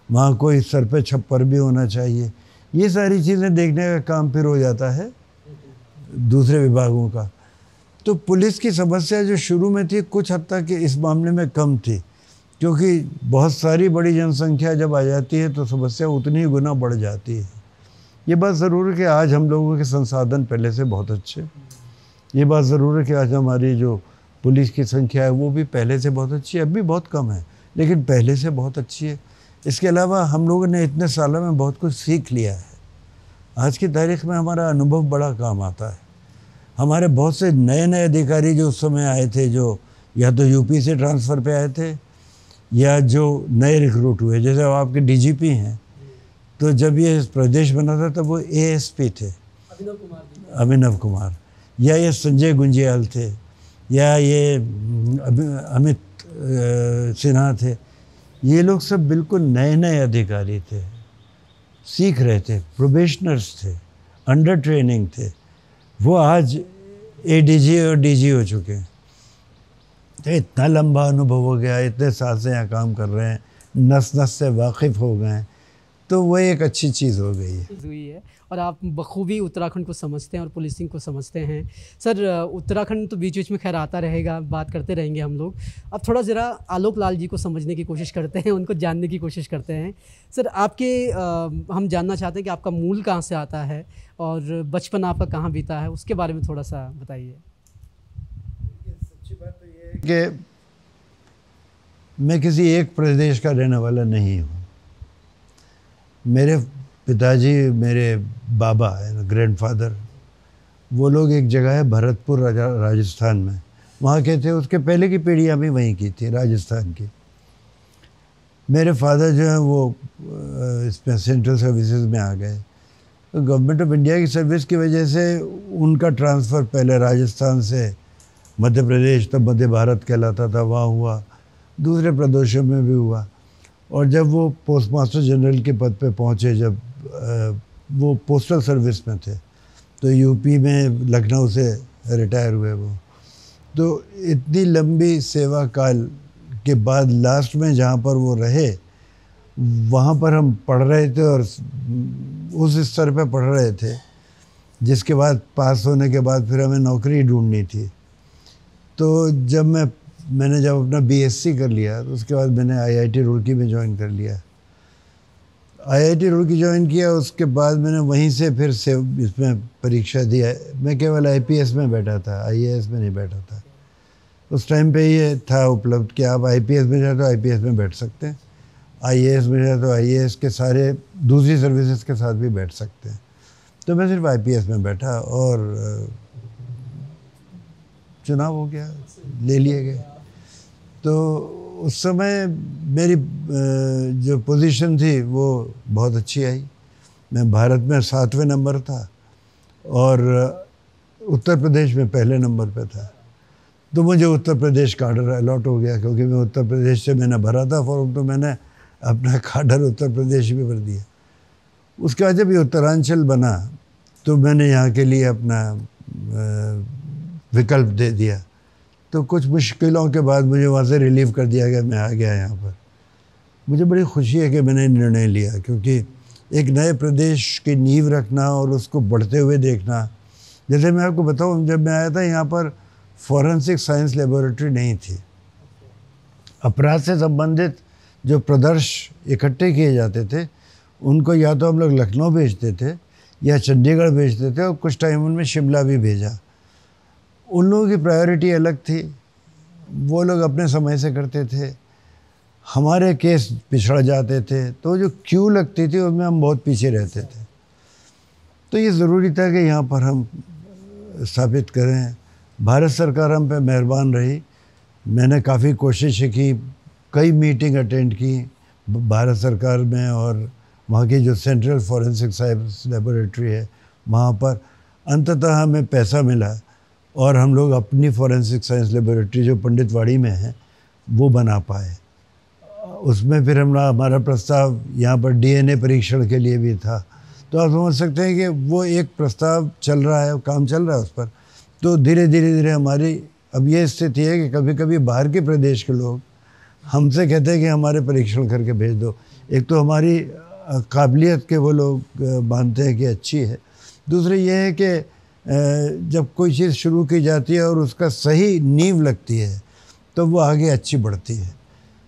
Speaker 1: वहाँ कोई सर पे छप्पर भी होना चाहिए। ये सारी चीज़ें देखने का काम फिर हो जाता है दूसरे विभागों का। तो पुलिस की समस्या जो शुरू में थी कुछ हद तक इस मामले में कम थी, क्योंकि बहुत सारी बड़ी जनसंख्या जब आ जाती है तो समस्या उतनी ही गुना बढ़ जाती है। ये बात ज़रूर है कि आज हम लोगों के संसाधन पहले से बहुत अच्छे, ये बात ज़रूर है कि आज हमारी जो पुलिस की संख्या है वो भी पहले से बहुत अच्छी है, अब भी बहुत कम है लेकिन पहले से बहुत अच्छी है। इसके अलावा हम लोगों ने इतने सालों में बहुत कुछ सीख लिया है। आज की तारीख में हमारा अनुभव बड़ा काम आता है। हमारे बहुत से नए नए अधिकारी जो उस समय आए थे, जो या तो यूपी से ट्रांसफ़र पे आए थे या जो नए रिक्रूट हुए, जैसे अब आपके डीजीपी हैं, तो जब ये प्रदेश बना था तब वो एएसपी थे अभिनव कुमार, या ये संजय गुंजियाल थे, या ये अमित सिन्हा थे। ये लोग सब बिल्कुल नए नए अधिकारी थे, सीख रहे थे, प्रोबेशनर्स थे, अंडर ट्रेनिंग थे। वो आज एडीजी और डीजी हो चुके हैं। तो इतना लंबा अनुभव हो गया, इतने साल से यहाँ काम कर रहे हैं, नस नस से वाकिफ़ हो गए हैं, तो वो एक अच्छी चीज़ हो गई है।
Speaker 2: और आप बखूबी उत्तराखंड को समझते हैं और पुलिसिंग को समझते हैं। सर, उत्तराखंड तो बीच बीच में खैर आता रहेगा, बात करते रहेंगे हम लोग। अब थोड़ा ज़रा आलोक लाल जी को समझने की कोशिश करते हैं, उनको जानने की कोशिश करते हैं। सर, आपके हम जानना चाहते हैं कि आपका मूल कहाँ से आता है और बचपन आपका कहाँ बीता है, उसके बारे में थोड़ा सा बताइए।
Speaker 1: सच्ची बात तो ये है कि मैं किसी एक प्रदेश का रहने वाला नहीं हूँ। मेरे पिताजी, मेरे बाबा ग्रैंडफादर, वो लोग एक जगह है भरतपुर राजस्थान में, वहाँ के थे। उसके पहले की पीढ़ियाँ भी वहीं की थी, राजस्थान की। मेरे फादर जो हैं वो इसमें सेंट्रल सर्विसेज में आ गए, तो गवर्नमेंट ऑफ इंडिया की सर्विस की वजह से उनका ट्रांसफ़र पहले राजस्थान से मध्य प्रदेश, तब मध्य भारत कहलाता था, वहाँ हुआ, दूसरे प्रदेशों में भी हुआ। और जब वो पोस्ट मास्टर जनरल के पद पे पहुँचे, जब वो पोस्टल सर्विस में थे, तो यूपी में लखनऊ से रिटायर हुए वो। तो इतनी लंबी सेवा काल के बाद लास्ट में जहाँ पर वो रहे, वहाँ पर हम पढ़ रहे थे और उस स्तर पे पढ़ रहे थे जिसके बाद पास होने के बाद फिर हमें नौकरी ढूंढनी थी। तो जब मैंने जब अपना बीएससी कर लिया, तो उसके बाद मैंने आईआईटी रुड़की में ज्वाइन कर लिया। आईआईटी रुड़की ज्वाइन किया, उसके बाद मैंने वहीं से फिर से इसमें परीक्षा दिया। मैं केवल आईपीएस में बैठा था, आईएएस में नहीं बैठा था। उस टाइम पे ये था उपलब्ध कि आप आईपीएस में जाए तो आईपीएस में बैठ सकते हैं, आईएएस में जाए तो आईएएस के सारे दूसरी सर्विसेज के साथ भी बैठ सकते हैं। तो मैं सिर्फ आईपीएस में बैठा और चुनाव हो गया, ले लिए गए। तो उस समय मेरी जो पोजीशन थी वो बहुत अच्छी आई। मैं भारत में 7वें नंबर था और उत्तर प्रदेश में पहले नंबर पे था। तो मुझे उत्तर प्रदेश काडर अलॉट हो गया, क्योंकि मैं उत्तर प्रदेश से मैंने भरा था फॉर्म, तो मैंने अपना काडर उत्तर प्रदेश में भर दिया। उसके बाद जब ये उत्तरांचल बना तो मैंने यहाँ के लिए अपना विकल्प दे दिया। तो कुछ मुश्किलों के बाद मुझे वहाँ से रिलीव कर दिया गया, मैं आ गया यहाँ पर। मुझे बड़ी खुशी है कि मैंने निर्णय लिया, क्योंकि एक नए प्रदेश की नींव रखना और उसको बढ़ते हुए देखना। जैसे मैं आपको बताऊँ, जब मैं आया था यहाँ पर फॉरेंसिक साइंस लेबोरेटरी नहीं थी। अपराध से संबंधित जो प्रदर्श इकट्ठे किए जाते थे उनको या तो हम लोग लखनऊ भेजते थे या चंडीगढ़ भेजते थे, और कुछ टाइम उनमें शिमला भी भेजा। उन लोगों की प्रायोरिटी अलग थी, वो लोग अपने समय से करते थे, हमारे केस पिछड़ जाते थे, तो जो क्यू लगती थी उसमें हम बहुत पीछे रहते थे। तो ये ज़रूरी था कि यहाँ पर हम स्थापित करें। भारत सरकार हम पे मेहरबान रही। मैंने काफ़ी कोशिशें की, कई मीटिंग अटेंड की भारत सरकार में, और वहाँ की जो सेंट्रल फॉरेंसिक साइंस लेबोरेटरी है वहाँ पर। अंततः हमें पैसा मिला और हम लोग अपनी फॉरेंसिक साइंस लेबोरेटरी जो पंडितवाड़ी में है वो बना पाए। उसमें फिर हमारा प्रस्ताव यहाँ पर डीएनए परीक्षण के लिए भी था। तो आप समझ सकते हैं कि वो एक प्रस्ताव चल रहा है, काम चल रहा है उस पर। तो धीरे धीरे हमारी अब ये स्थिति है कि कभी कभी बाहर के प्रदेश के लोग हमसे कहते हैं कि हमारे परीक्षण करके भेज दो। एक तो हमारी काबिलियत के वो लोग मानते हैं कि अच्छी है, दूसरे ये है कि जब कोई चीज़ शुरू की जाती है और उसका सही नींव लगती है तो वो आगे अच्छी बढ़ती है।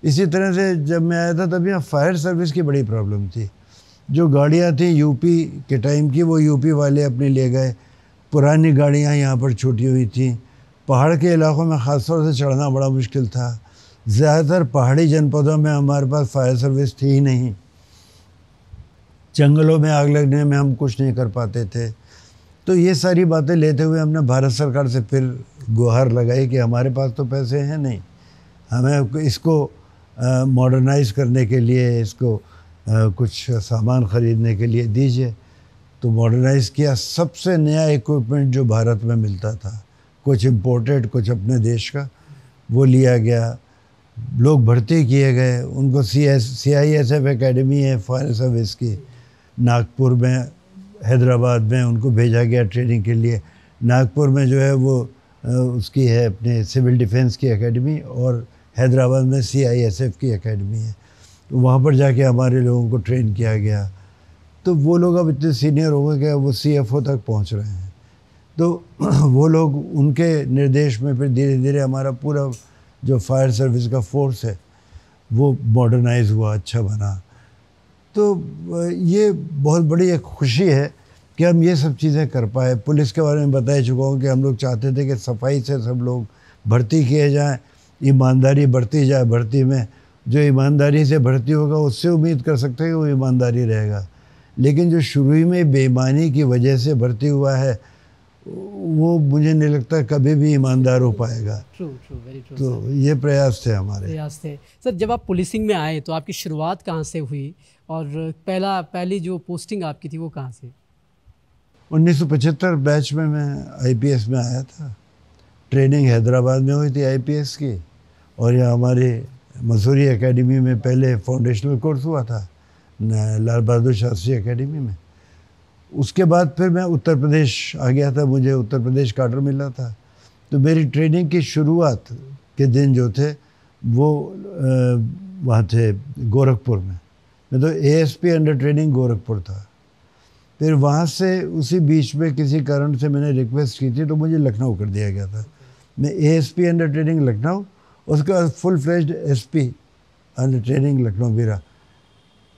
Speaker 1: इसी तरह से जब मैं आया था तब यहाँ फायर सर्विस की बड़ी प्रॉब्लम थी। जो गाड़ियाँ थी यूपी के टाइम की, वो यूपी वाले अपने ले गए। पुरानी गाड़ियाँ यहाँ पर छूटी हुई थी। पहाड़ के इलाकों में ख़ास तौर से चढ़ना बड़ा मुश्किल था। ज़्यादातर पहाड़ी जनपदों में हमारे पास फायर सर्विस थी ही नहीं। जंगलों में आग लगने में हम कुछ नहीं कर पाते थे। तो ये सारी बातें लेते हुए हमने भारत सरकार से फिर गुहार लगाई कि हमारे पास तो पैसे हैं नहीं, हमें इसको मॉडर्नाइज़ करने के लिए, इसको कुछ सामान ख़रीदने के लिए दीजिए। तो मॉडर्नाइज़ किया। सबसे नया इक्विपमेंट जो भारत में मिलता था, कुछ इम्पोर्टेड कुछ अपने देश का, वो लिया गया। लोग भर्ती किए गए। उनको CISF एकेडमी है फायर सर्विस की, नागपुर में, हैदराबाद में उनको भेजा गया ट्रेनिंग के लिए। नागपुर में जो है वो उसकी है अपने सिविल डिफेंस की एकेडमी, और हैदराबाद में CISF की एकेडमी है। तो वहाँ पर जाके हमारे लोगों को ट्रेन किया गया। तो वो लोग अब इतने सीनियर हो गए कि वो CFO तक पहुँच रहे हैं। तो वो लोग, उनके निर्देश में फिर धीरे धीरे हमारा पूरा जो फायर सर्विस का फोर्स है वो मॉडर्नाइज हुआ, अच्छा बना। तो ये बहुत बड़ी एक खुशी है कि हम ये सब चीज़ें कर पाए। पुलिस के बारे में बता ही चुका हूँ कि हम लोग चाहते थे कि सफाई से सब लोग भर्ती किए जाएं, ईमानदारी बढ़ती जाए भर्ती में। जो ईमानदारी से भर्ती होगा उससे उम्मीद कर सकते हैं कि वो ईमानदारी रहेगा। लेकिन जो शुरू में बेईमानी की वजह से भर्ती हुआ है, वो मुझे नहीं लगता कभी भी ईमानदार हो पाएगा।
Speaker 2: True very true.
Speaker 1: तो ये प्रयास थे हमारे।
Speaker 2: प्रयास थे सर। जब आप पुलिसिंग में आए तो आपकी शुरुआत कहाँ से हुई, और पहली जो पोस्टिंग आपकी थी वो कहाँ से?
Speaker 1: 1975 बैच में मैं IPS में आया था। ट्रेनिंग हैदराबाद में हुई थी IPS की, और यहाँ हमारे मसूरी एकेडमी में पहले फाउंडेशनल कोर्स हुआ था, लाल बहादुर शास्त्री एकेडमी में। उसके बाद फिर मैं उत्तर प्रदेश आ गया था, मुझे उत्तर प्रदेश काडर मिला था। तो मेरी ट्रेनिंग की शुरुआत के दिन जो थे वो वहाँ थे गोरखपुर में। मैं तो ASP अंडर ट्रेनिंग गोरखपुर था। फिर वहाँ से उसी बीच में किसी कारण से मैंने रिक्वेस्ट की थी तो मुझे लखनऊ कर दिया गया था। मैं ASP अंडर ट्रेनिंग लखनऊ, उसके बाद full fledged SP under training Lucknow भी रहा।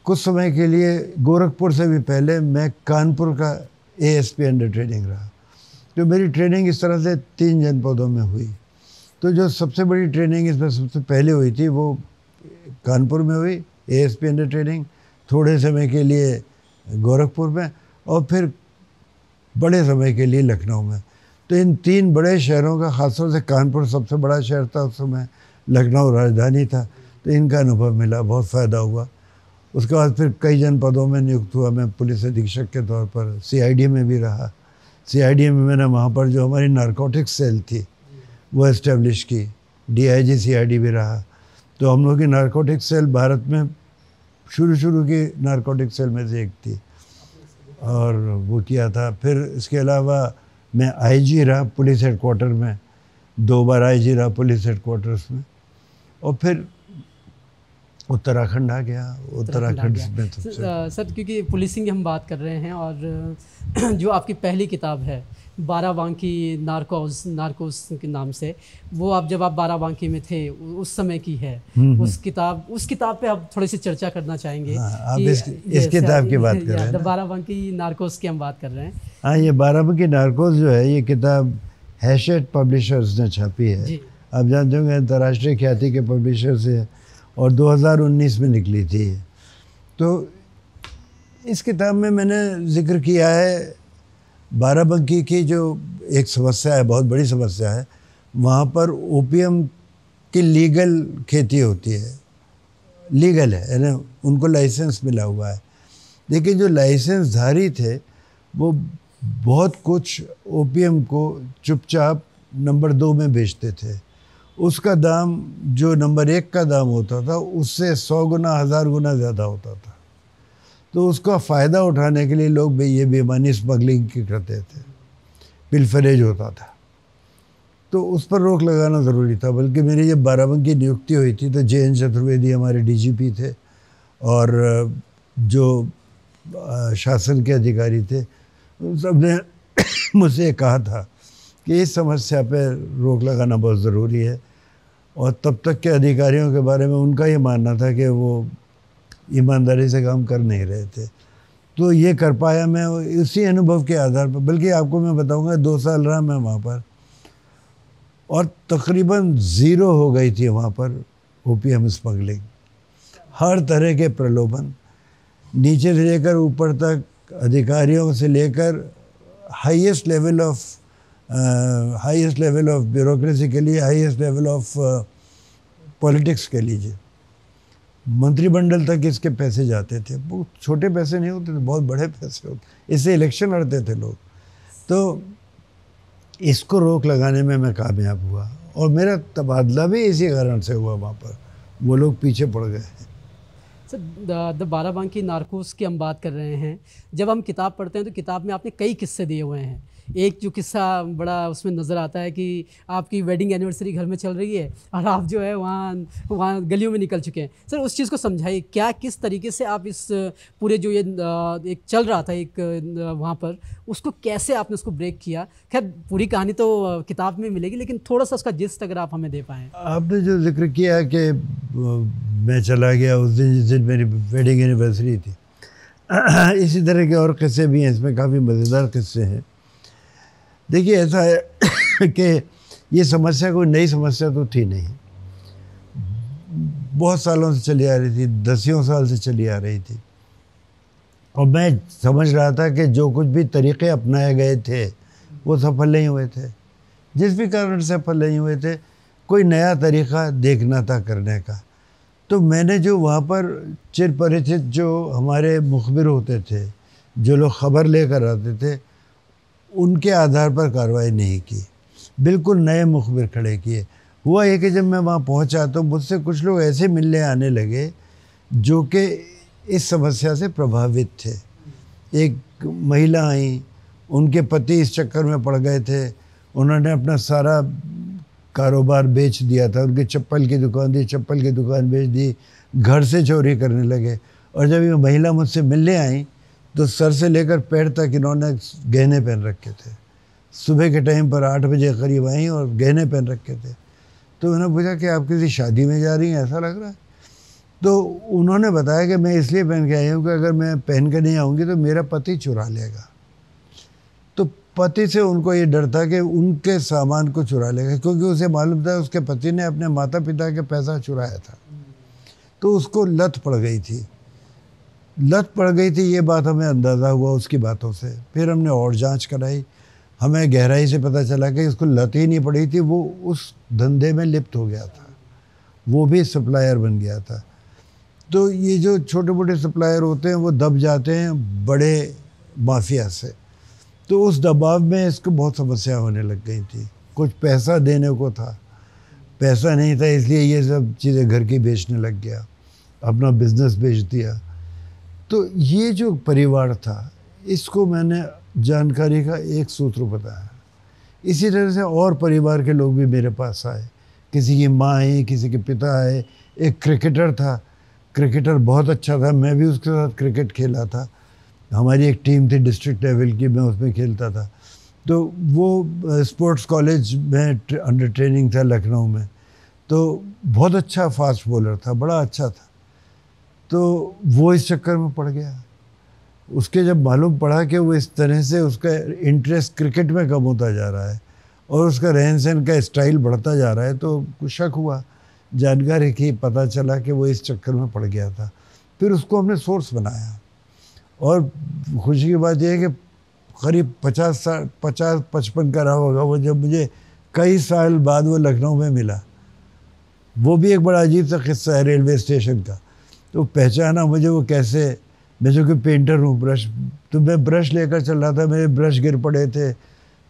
Speaker 1: कुछ समय के लिए गोरखपुर से भी पहले मैं कानपुर का ASP अंडर ट्रेनिंग रहा। तो मेरी ट्रेनिंग इस तरह से 3 जनपदों में हुई। तो जो सबसे बड़ी ट्रेनिंग इसमें सबसे पहले हुई थी वो कानपुर में हुई, ASP अंडर ट्रेनिंग, थोड़े समय के लिए गोरखपुर में, और फिर बड़े समय के लिए लखनऊ में। तो इन 3 बड़े शहरों का, ख़ासतौर से कानपुर सबसे बड़ा शहर था उस समय, लखनऊ राजधानी था, तो इनका अनुभव मिला, बहुत फ़ायदा हुआ। उसके बाद फिर कई जनपदों में नियुक्त हुआ मैं पुलिस अधीक्षक के तौर पर। CID में भी रहा। CID में मैंने वहाँ पर जो हमारी नारकोटिक्स सेल थी वो इस्टेब्लिश की। DIG CID भी रहा। तो हम लोग की नारकोटिक्स सेल भारत में शुरू की नारकोटिक्स सेल में से एक थी, और वो किया था। फिर इसके अलावा मैं IG रहा पुलिस हेडक्वार्टर में, 2 बार IG रहा पुलिस हेडक्वार्टर्स में, और फिर उत्तराखंड आ गया। उत्तराखंड में
Speaker 2: सर क्योंकि पुलिसिंग की हम बात कर रहे हैं, और जो आपकी पहली किताब है बाराबांकी नारकोस के नाम से, वो जब आप बाराबांकी में थे उस समय की है। उस किताब पे आप थोड़ी सी चर्चा करना चाहेंगे?
Speaker 1: आप इस किताब की बात कर रहे हैं?
Speaker 2: बाराबांकी नारकोस की हम बात कर रहे हैं।
Speaker 1: हाँ, ये बाराबांकी नारकोस जो है, ये किताब हैशेट पब्लिशर्स ने छापी है। आप जानते होंगे अंतर्राष्ट्रीय ख्याति के पब्लिशर से, और 2019 में निकली थी। तो इस किताब में मैंने जिक्र किया है बाराबंकी की जो एक समस्या है, बहुत बड़ी समस्या है। वहाँ पर ओपियम की लीगल खेती होती है, लीगल है ना, उनको लाइसेंस मिला हुआ है। लेकिन जो लाइसेंसधारी थे वो बहुत कुछ ओपियम को चुपचाप नंबर 2 में बेचते थे। उसका दाम जो नंबर 1 का दाम होता था उससे 100 गुना 1000 गुना ज़्यादा होता था। तो उसका फ़ायदा उठाने के लिए लोग ये बेईमानी स्मगलिंग की करते थे, पिलफरेज होता था। तो उस पर रोक लगाना ज़रूरी था। बल्कि मेरी जब बाराबंकी नियुक्ति हुई थी तो JN चतुर्वेदी हमारे DGP थे, और जो शासन के अधिकारी थे उन सब ने मुझसे कहा था कि इस समस्या पे रोक लगाना बहुत ज़रूरी है। और तब तक के अधिकारियों के बारे में उनका ये मानना था कि वो ईमानदारी से काम कर नहीं रहे थे। तो ये कर पाया मैं इसी अनुभव के आधार पर। बल्कि आपको मैं बताऊंगा 2 साल रहा मैं वहाँ पर, और तकरीबन ज़ीरो हो गई थी वहाँ पर ओपीएम स्मगलिंग। हर तरह के प्रलोभन, नीचे से लेकर ऊपर तक, अधिकारियों से लेकर हाईएस्ट लेवल ऑफ ब्यूरोक्रेसी के लिए, हाईएस्ट लेवल ऑफ पॉलिटिक्स के लीजिए, मंत्रिमंडल तक इसके पैसे जाते थे। वो छोटे पैसे नहीं होते थे, बहुत बड़े पैसे होते, इससे इलेक्शन लड़ते थे लोग। तो इसको रोक लगाने में मैं कामयाब हुआ, और मेरा तबादला भी इसी कारण से हुआ वहाँ पर। वो लोग पीछे पड़ गए।
Speaker 2: सर, द बाराबांकी नार्कोस की हम बात कर रहे हैं। जब हम किताब पढ़ते हैं तो किताब में आपने कई किस्से दिए हुए हैं। एक जो किस्सा बड़ा उसमें नज़र आता है कि आपकी वेडिंग एनिवर्सरी घर में चल रही है और आप जो है वहाँ गलियों में निकल चुके हैं। सर, उस चीज़ को समझाइए, क्या किस तरीके से आप इस पूरे जो ये एक चल रहा था एक वहाँ पर, उसको कैसे आपने उसको ब्रेक किया? खैर, पूरी कहानी तो किताब में मिलेगी, लेकिन थोड़ा सा उसका जिस्ट अगर आप हमें दे पाएँ।
Speaker 1: आपने जो जिक्र किया कि मैं चला गया उस दिन जिस दिन मेरी वेडिंग एनिवर्सरी थी, इसी तरह के और किस्से भी हैं, इसमें काफ़ी मज़ेदार किस्से हैं। देखिए, ऐसा है कि ये समस्या कोई नई समस्या तो थी नहीं, बहुत सालों से चली आ रही थी, दसियों साल से चली आ रही थी। और मैं समझ रहा था कि जो कुछ भी तरीक़े अपनाए गए थे वो सफल नहीं हुए थे। जिस भी कारण से सफल नहीं हुए थे, कोई नया तरीक़ा देखना था करने का। तो मैंने जो वहाँ पर चिर परिचित जो हमारे मुखबिर होते थे, जो लोग ख़बर लेकर आते थे, उनके आधार पर कार्रवाई नहीं की, बिल्कुल नए मुखबिर खड़े किए। हुआ ये कि जब मैं वहाँ पहुँचा तो मुझसे कुछ लोग ऐसे मिलने आने लगे जो कि इस समस्या से प्रभावित थे। एक महिला आई, उनके पति इस चक्कर में पड़ गए थे, उन्होंने अपना सारा कारोबार बेच दिया था। उनकी चप्पल की दुकान थी, चप्पल की दुकान बेच दी, घर से चोरी करने लगे। और जब ये महिला मुझसे मिलने आई तो सर से लेकर पैर तक इन्होंने गहने पहन रखे थे। सुबह के टाइम पर 8 बजे करीब आई और गहने पहन रखे थे। तो मैंने पूछा कि आप किसी शादी में जा रही हैं, ऐसा लग रहा है? तो उन्होंने बताया कि मैं इसलिए पहन के आई हूँ कि अगर मैं पहन के नहीं आऊँगी तो मेरा पति चुरा लेगा। तो पति से उनको ये डर था कि उनके सामान को चुरा लेगा, क्योंकि उसे मालूम था उसके पति ने अपने माता पिता के पैसा चुराया था। तो उसको लत पड़ गई थी, ये बात हमें अंदाज़ा हुआ उसकी बातों से। फिर हमने और जांच कराई, हमें गहराई से पता चला कि इसको लत ही नहीं पड़ी थी, वो उस धंधे में लिप्त हो गया था, वो भी सप्लायर बन गया था। तो ये जो छोटे मोटे सप्लायर होते हैं वो दब जाते हैं बड़े माफिया से। तो उस दबाव में इसको बहुत समस्या होने लग गई थी। कुछ पैसा देने को था, पैसा नहीं था, इसलिए ये सब चीज़ें घर की बेचने लग गया, अपना बिजनेस बेच दिया। तो ये जो परिवार था, इसको मैंने जानकारी का एक सूत्र बताया। इसी तरह से और परिवार के लोग भी मेरे पास आए, किसी की माँ आई, किसी के पिता आए। एक क्रिकेटर था, क्रिकेटर बहुत अच्छा था, मैं भी उसके साथ क्रिकेट खेला था। हमारी एक टीम थी डिस्ट्रिक्ट लेवल की, मैं उसमें खेलता था। तो वो स्पोर्ट्स कॉलेज में अंडर ट्रेनिंग था लखनऊ में। तो बहुत अच्छा फास्ट बॉलर था, बड़ा अच्छा था। तो वो इस चक्कर में पड़ गया। उसके जब मालूम पड़ा कि वो इस तरह से उसका इंटरेस्ट क्रिकेट में कम होता जा रहा है और उसका रहन सहन का स्टाइल बढ़ता जा रहा है, तो कुछ शक हुआ, जानकारी की, पता चला कि वो इस चक्कर में पड़ गया था। फिर उसको हमने सोर्स बनाया, और खुशी की बात यह है कि करीब 50-55 का रहा होगा वो, जब मुझे कई साल बाद वो लखनऊ में मिला। वो भी एक बड़ा अजीब सा किस्सा है रेलवे स्टेशन का। तो पहचाना मुझे वो कैसे, मैं जो कि पेंटर हूँ, तो मैं ब्रश लेकर चल रहा था, मेरे ब्रश गिर पड़े थे।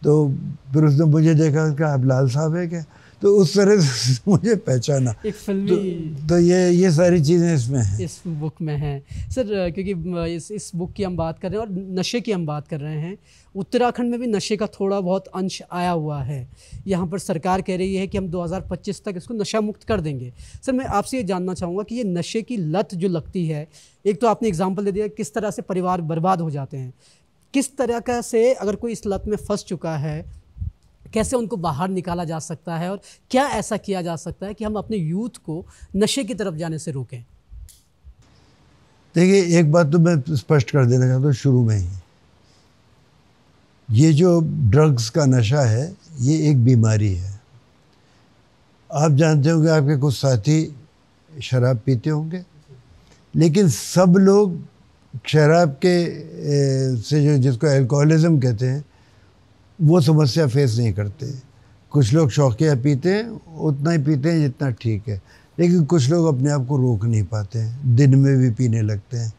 Speaker 1: तो फिर उसने मुझे देखा कि आप लाल साहब है क्या? तो उस तरह से मुझे पहचाना।
Speaker 2: एक फिल्मी
Speaker 1: तो ये सारी चीज़ें इसमें हैं,
Speaker 2: इस बुक में है सर। क्योंकि इस बुक की हम बात कर रहे हैं और नशे की हम बात कर रहे हैं, उत्तराखंड में भी नशे का थोड़ा बहुत अंश आया हुआ है। यहाँ पर सरकार कह रही है कि हम 2025 तक इसको नशा मुक्त कर देंगे। सर मैं आपसे ये जानना चाहूँगा कि ये नशे की लत जो लगती है, एक तो आपने एग्जांपल दे दिया किस तरह से परिवार बर्बाद हो जाते हैं, किस तरह का से अगर कोई इस लत में फंस चुका है कैसे उनको बाहर निकाला जा सकता है, और क्या ऐसा किया जा सकता है कि हम अपने यूथ को नशे की तरफ जाने से रोकें?
Speaker 1: देखिए, एक बात तो मैं स्पष्ट कर देना चाहता हूँ शुरू में ही, ये जो ड्रग्स का नशा है ये एक बीमारी है। आप जानते होंगे आपके कुछ साथी शराब पीते होंगे, लेकिन सब लोग शराब के से जो जिसको अल्कोहलिज्म कहते हैं वो समस्या फेस नहीं करते। कुछ लोग शौकिया पीते हैं, उतना ही पीते हैं जितना ठीक है, लेकिन कुछ लोग अपने आप को रोक नहीं पाते हैं, दिन में भी पीने लगते हैं।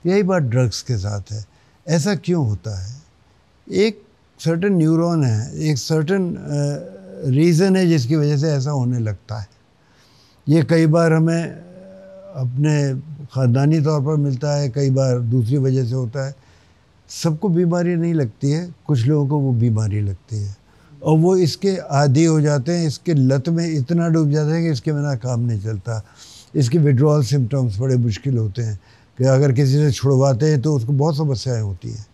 Speaker 1: यही बात ड्रग्स के साथ है। ऐसा क्यों होता है? एक सर्टेन न्यूरॉन है, एक सर्टेन रीज़न है जिसकी वजह से ऐसा होने लगता है। ये कई बार हमें अपने ख़ानदानी तौर पर मिलता है, कई बार दूसरी वजह से होता है। सबको बीमारी नहीं लगती है, कुछ लोगों को वो बीमारी लगती है और वो इसके आदी हो जाते हैं, इसके लत में इतना डूब जाते हैं कि इसके बिना काम नहीं चलता। इसके विड्रॉल सिम्टम्स बड़े मुश्किल होते हैं कि अगर किसी से छुड़वाते हैं तो उसको बहुत समस्याएं होती हैं।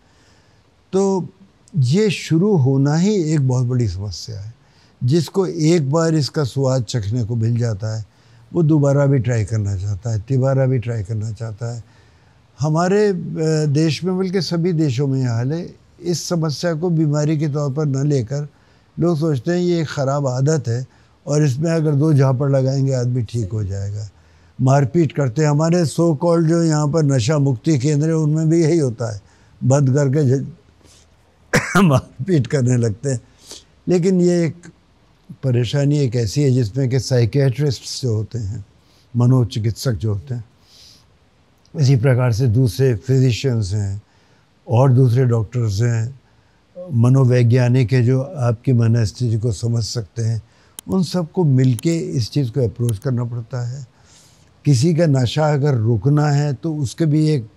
Speaker 1: तो ये शुरू होना ही एक बहुत बड़ी समस्या है। जिसको एक बार इसका स्वाद चखने को मिल जाता है वो दोबारा भी ट्राई करना चाहता है, तिबारा भी ट्राई करना चाहता है। हमारे देश में बल्कि सभी देशों में हाल है, इस समस्या को बीमारी के तौर पर न लेकर लोग सोचते हैं ये एक ख़राब आदत है और इसमें अगर 2 झापड़ लगाएंगे आदमी ठीक हो जाएगा। मारपीट करते हैं। हमारे सो कॉल्ड जो यहाँ पर नशा मुक्ति केंद्र है उनमें भी यही होता है, बंद करके मारपीट करने लगते हैं। लेकिन ये एक परेशानी एक ऐसी है जिसमें कि साइकियाट्रिस्ट जो होते हैं, मनोचिकित्सक जो होते हैं, इसी प्रकार से दूसरे फिजिशियंस हैं और दूसरे डॉक्टर्स हैं, मनोवैज्ञानिक है जो आपकी मनस्थिति को समझ सकते हैं, उन सबको मिलके इस चीज़ को अप्रोच करना पड़ता है। किसी का नशा अगर रुकना है तो उसके भी एक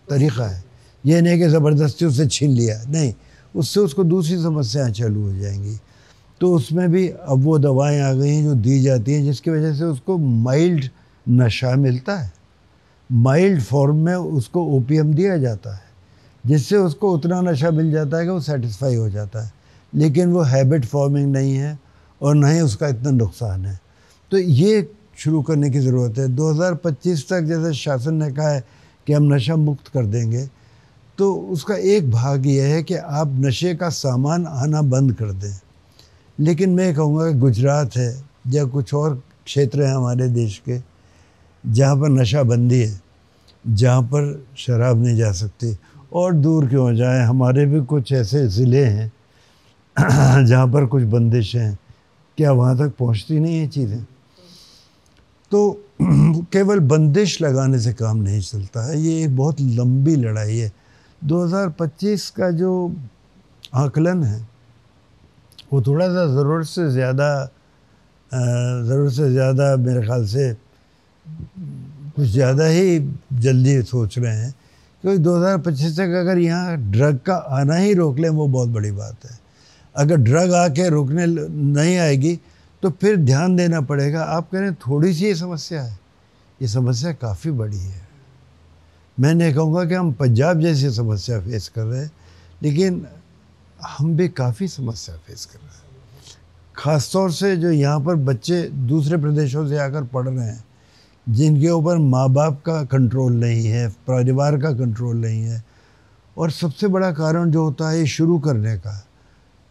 Speaker 1: तरीक़ा है। ये नहीं कि ज़बरदस्ती उससे छीन लिया, नहीं, उससे उसको दूसरी समस्याएं चालू हो जाएंगी। तो उसमें भी अब वो दवाएं आ गई हैं जो दी जाती हैं जिसकी वजह से उसको माइल्ड नशा मिलता है। माइल्ड फॉर्म में उसको ओपीएम दिया जाता है जिससे उसको उतना नशा मिल जाता है कि वो सेटिस्फाई हो जाता है, लेकिन वो हैबिट फॉर्मिंग नहीं है और ना ही उसका इतना नुकसान है। तो ये शुरू करने की ज़रूरत है। 2025 तक जैसे शासन ने कहा है कि हम नशा मुक्त कर देंगे, तो उसका एक भाग ये है कि आप नशे का सामान आना बंद कर दें। लेकिन मैं कहूँगा कि गुजरात है या कुछ और क्षेत्र हैं हमारे देश के जहाँ पर नशा बंदी है, जहाँ पर शराब नहीं जा सकती, और दूर क्यों जाए, हमारे भी कुछ ऐसे ज़िले हैं जहाँ पर कुछ बंदिशें हैं, क्या वहाँ तक पहुँचती नहीं है चीज़ें? तो केवल बंदिश लगाने से काम नहीं चलता है, ये एक बहुत लंबी लड़ाई है। 2025 का जो आकलन है वो थोड़ा सा ज़रूरत से ज़्यादा मेरे ख़्याल से कुछ ज़्यादा ही जल्दी सोच रहे हैं, क्योंकि 2025 तक अगर यहाँ ड्रग का आना ही रोक लें वो बहुत बड़ी बात है। अगर ड्रग आके रोकने नहीं आएगी तो फिर ध्यान देना पड़ेगा। आप कह रहे हैं थोड़ी सी ये समस्या है, ये समस्या काफ़ी बड़ी है। मैं नहीं कहूँगा कि हम पंजाब जैसी समस्या फेस कर रहे हैं, लेकिन हम भी काफ़ी समस्या फेस कर रहे हैं। ख़ास तौर से जो यहाँ पर बच्चे दूसरे प्रदेशों से आकर पढ़ रहे हैं, जिनके ऊपर माँ बाप का कंट्रोल नहीं है, परिवार का कंट्रोल नहीं है, और सबसे बड़ा कारण जो होता है ये शुरू करने का,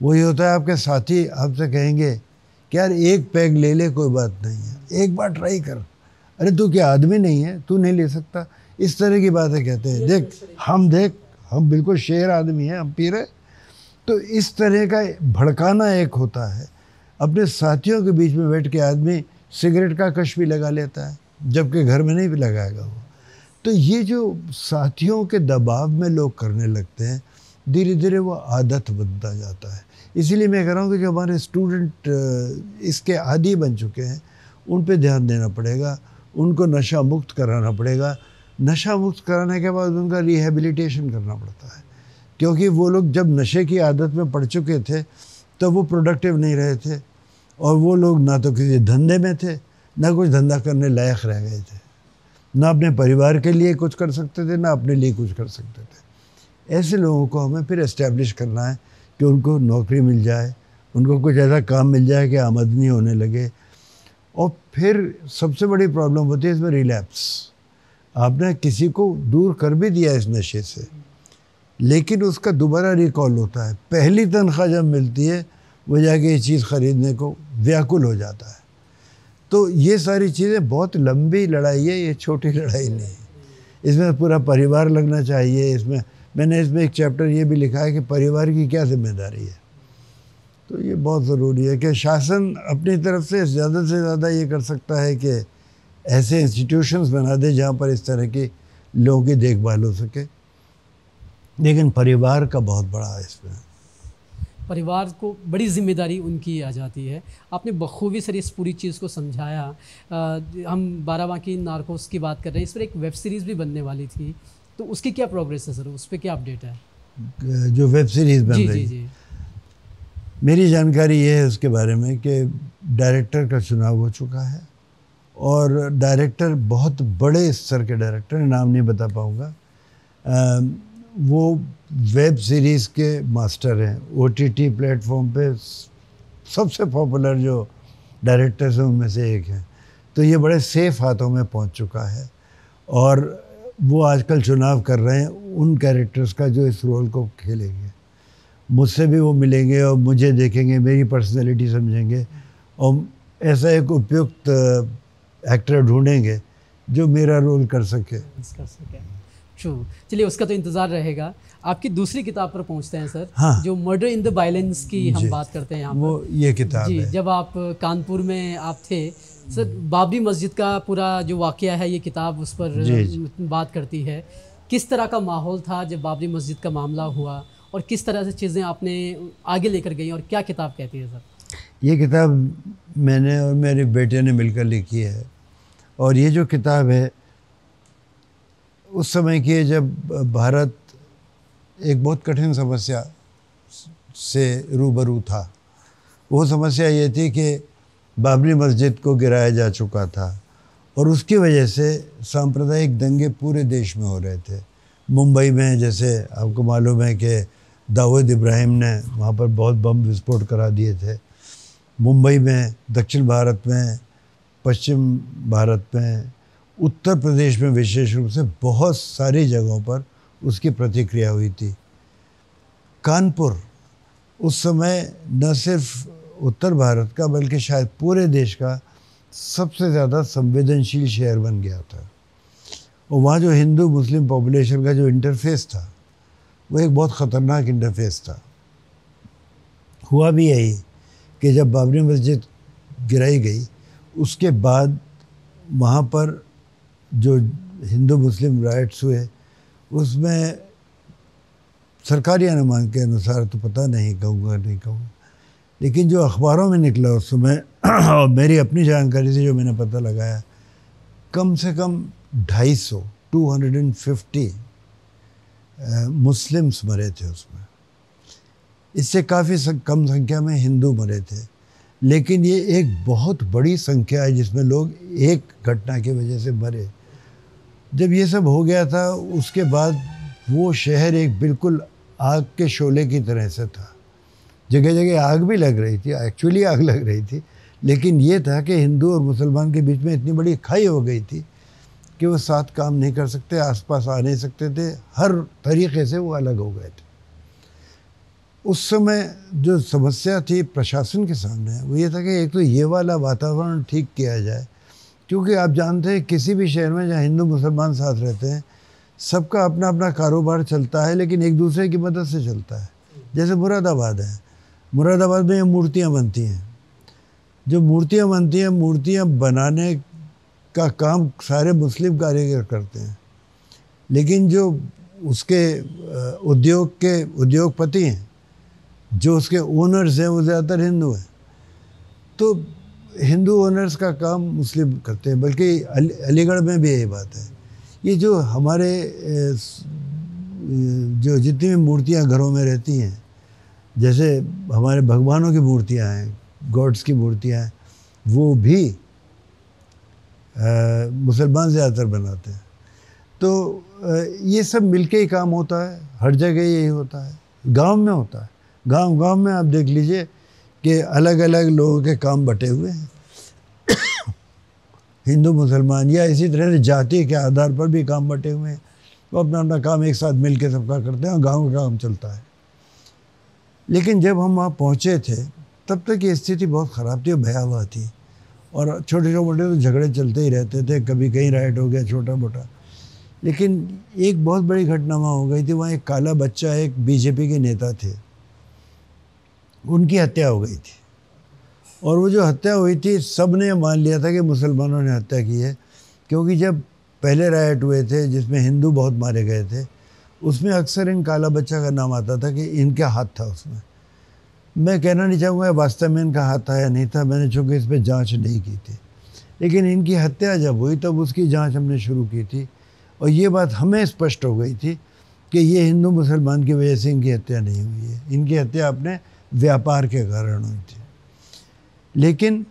Speaker 1: वो ये होता है आपके साथी आपसे कहेंगे कि यार एक पैग ले ले, कोई बात नहीं है, एक बार ट्राई कर, अरे तू क्या आदमी नहीं है, तू नहीं ले सकता, इस तरह की बातें कहते हैं। देख हम बिल्कुल शेर आदमी हैं, हम पी रहे। तो इस तरह का भड़काना एक होता है। अपने साथियों के बीच में बैठ के आदमी सिगरेट का कश भी लगा लेता है, जबकि घर में नहीं भी लगाएगा वो। तो ये जो साथियों के दबाव में लोग करने लगते हैं, धीरे धीरे वो आदत बनता जाता है। इसीलिए मैं कह रहा हूँ कि जो हमारे स्टूडेंट इसके आदी बन चुके हैं उन पे ध्यान देना पड़ेगा, उनको नशा मुक्त कराना पड़ेगा। नशा मुक्त कराने के बाद उनका रिहेबिलिटेशन करना पड़ता है, क्योंकि वो लोग जब नशे की आदत में पड़ चुके थे तब वो प्रोडक्टिव नहीं रहे थे, और वो लोग ना तो किसी धंधे में थे, ना कुछ धंधा करने लायक रह गए थे, ना अपने परिवार के लिए कुछ कर सकते थे, ना अपने लिए कुछ कर सकते थे। ऐसे लोगों को हमें फिर एस्टेब्लिश करना है कि उनको नौकरी मिल जाए, उनको कुछ ऐसा काम मिल जाए कि आमदनी होने लगे। और फिर सबसे बड़ी प्रॉब्लम होती है इसमें रिलैप्स। आपने किसी को दूर कर भी दिया इस नशे से, लेकिन उसका दोबारा रिकॉल होता है। पहली तनख्वाह जब मिलती है वो जाके ये चीज़ ख़रीदने को व्याकुल हो जाता है। तो ये सारी चीज़ें बहुत लंबी लड़ाई है, ये छोटी लड़ाई नहीं है। इसमें पूरा परिवार लगना चाहिए। मैंने इसमें एक चैप्टर ये भी लिखा है कि परिवार की क्या जिम्मेदारी है। तो ये बहुत ज़रूरी है कि शासन अपनी तरफ से ज़्यादा ये कर सकता है कि ऐसे इंस्टीट्यूशंस बना दे जहाँ पर इस तरह की लोगों की देखभाल हो सके, लेकिन परिवार का बहुत बड़ा है इसमें।
Speaker 2: परिवार को बड़ी जिम्मेदारी उनकी आ जाती है। आपने बखूबी सर इस पूरी चीज़ को समझाया। हम बाराबांकी नार्कोस की बात कर रहे हैं, इस पर एक वेब सीरीज़ भी बनने वाली थी, तो उसकी क्या प्रोग्रेस है सर, उस पर क्या अपडेट है?
Speaker 1: जो वेब सीरीज़ बन रही
Speaker 2: जी।
Speaker 1: मेरी जानकारी ये है उसके बारे में कि डायरेक्टर का चुनाव हो चुका है, और डायरेक्टर बहुत बड़े स्तर के डायरेक्टर, नाम नहीं बता पाऊँगा, वो वेब सीरीज़ के मास्टर हैं। OTT प्लेटफॉर्म पे सबसे पॉपुलर जो डायरेक्टर्स हैं उनमें से एक हैं। तो ये बड़े सेफ हाथों में पहुंच चुका है, और वो आजकल चुनाव कर रहे हैं उन कैरेक्टर्स का जो इस रोल को खेलेंगे। मुझसे भी वो मिलेंगे और मुझे देखेंगे, मेरी पर्सनैलिटी समझेंगे, और ऐसा एक उपयुक्त एक्टर ढूंढेंगे जो मेरा रोल कर सके।
Speaker 2: ट्रू। चलिए, उसका तो इंतज़ार रहेगा। आपकी दूसरी किताब पर पहुंचते हैं सर।
Speaker 1: हाँ,
Speaker 2: जो मर्डर इन द वायलेंस की हम बात करते हैं यहाँ पर।
Speaker 1: वो ये किताब
Speaker 2: जी,
Speaker 1: है।
Speaker 2: जब आप कानपुर में आप थे सर, बाबरी मस्जिद का पूरा जो वाक़या है ये किताब उस पर बात करती है। किस तरह का माहौल था जब बाबरी मस्जिद का मामला हुआ, और किस तरह से चीज़ें आपने आगे लेकर गई, और क्या किताब कहती है सर?
Speaker 1: ये किताब मैंने और मेरे बेटे ने मिलकर लिखी है, और ये जो किताब है उस समय की है जब भारत एक बहुत कठिन समस्या से रूबरू था। वो समस्या ये थी कि बाबरी मस्जिद को गिराया जा चुका था, और उसकी वजह से सांप्रदायिक दंगे पूरे देश में हो रहे थे। मुंबई में जैसे आपको मालूम है कि दाऊद इब्राहिम ने वहाँ पर बहुत बम विस्फोट करा दिए थे। मुंबई में, दक्षिण भारत में, पश्चिम भारत में, उत्तर प्रदेश में विशेष रूप से बहुत सारी जगहों पर उसकी प्रतिक्रिया हुई थी। कानपुर उस समय न सिर्फ उत्तर भारत का बल्कि शायद पूरे देश का सबसे ज़्यादा संवेदनशील शहर बन गया था, और वहाँ जो हिंदू मुस्लिम पॉपुलेशन का जो इंटरफेस था वो एक बहुत ख़तरनाक इंटरफेस था। हुआ भी यही कि जब बाबरी मस्जिद गिराई गई उसके बाद वहाँ पर जो हिंदू मुस्लिम राइट्स हुए, उसमें सरकारी अनुमान के अनुसार, तो पता नहीं कहूँगा नहीं कहूँगा, लेकिन जो अखबारों में निकला उस समय और मेरी अपनी जानकारी से जो मैंने पता लगाया, कम से कम 250 मुस्लिम्स मरे थे उसमें। इससे काफ़ी कम संख्या में हिंदू मरे थे, लेकिन ये एक बहुत बड़ी संख्या है जिसमें लोग एक घटना की वजह से मरे। जब ये सब हो गया था उसके बाद वो शहर एक बिल्कुल आग के शोले की तरह से था। जगह जगह आग भी लग रही थी, एक्चुअली आग लग रही थी, लेकिन ये था कि हिंदू और मुसलमान के बीच में इतनी बड़ी खाई हो गई थी कि वो साथ काम नहीं कर सकते, आसपास आ नहीं सकते थे, हर तरीके से वो अलग हो गए थे। उस समय जो समस्या थी प्रशासन के सामने वो ये था कि एक तो ये वाला वातावरण ठीक किया जाए, क्योंकि आप जानते हैं किसी भी शहर में जहाँ हिंदू मुसलमान साथ रहते हैं सबका अपना अपना कारोबार चलता है, लेकिन एक दूसरे की मदद से चलता है। जैसे मुरादाबाद है, मुरादाबाद में ये मूर्तियाँ बनती हैं, जो मूर्तियाँ बनती हैं, मूर्तियाँ बनाने का काम सारे मुस्लिम कारीगर करते हैं, लेकिन जो उसके उद्योगपति हैं जो उसके ओनर्स हैं वो ज़्यादातर हिंदू हैं। तो हिंदू ओनर्स का काम मुस्लिम करते हैं, बल्कि अलीगढ़ में भी यही बात है। ये जो हमारे जो जितनी भी मूर्तियाँ घरों में रहती हैं, जैसे हमारे भगवानों की मूर्तियाँ हैं, गॉड्स की मूर्तियाँ हैं, वो भी मुसलमान ज़्यादातर बनाते हैं। तो ये सब मिलके ही काम होता है, हर जगह यही होता है, गांव में होता है। गांव में आप देख लीजिए कि अलग अलग लोगों के काम बटे हुए हैं हिंदू मुसलमान, या इसी तरह से जाति के आधार पर भी काम बटे हुए हैं। वो अपना अपना काम एक साथ मिल के सबका करते हैं और गाँव का काम चलता है। लेकिन जब हम वहाँ पहुँचे थे तब तक ये स्थिति बहुत ख़राब थी और भयावह थी, और छोटे मोटे तो झगड़े चलते ही रहते थे, कभी कहीं राइट हो गया छोटा मोटा। लेकिन एक बहुत बड़ी घटना वहाँ हो गई थी। वहाँ एक काला बच्चा, एक बीजेपी के नेता थे, उनकी हत्या हो गई थी। और वो जो हत्या हुई थी, सब ने मान लिया था कि मुसलमानों ने हत्या की है, क्योंकि जब पहले राइट हुए थे जिसमें हिंदू बहुत मारे गए थे, उसमें अक्सर इन काला बच्चा का नाम आता था कि इनका हाथ था उसमें। मैं कहना नहीं चाहूँगा वास्तव में इनका हाथ था या नहीं था, मैंने चूँकि इस पर जाँच नहीं की थी। लेकिन इनकी हत्या जब हुई तब उसकी जाँच हमने शुरू की थी, और ये बात हमें स्पष्ट हो गई थी कि ये हिंदू मुसलमान की वजह से इनकी हत्या नहीं हुई है, इनकी हत्या अपने व्यापार के कारण हुई थी। लेकिन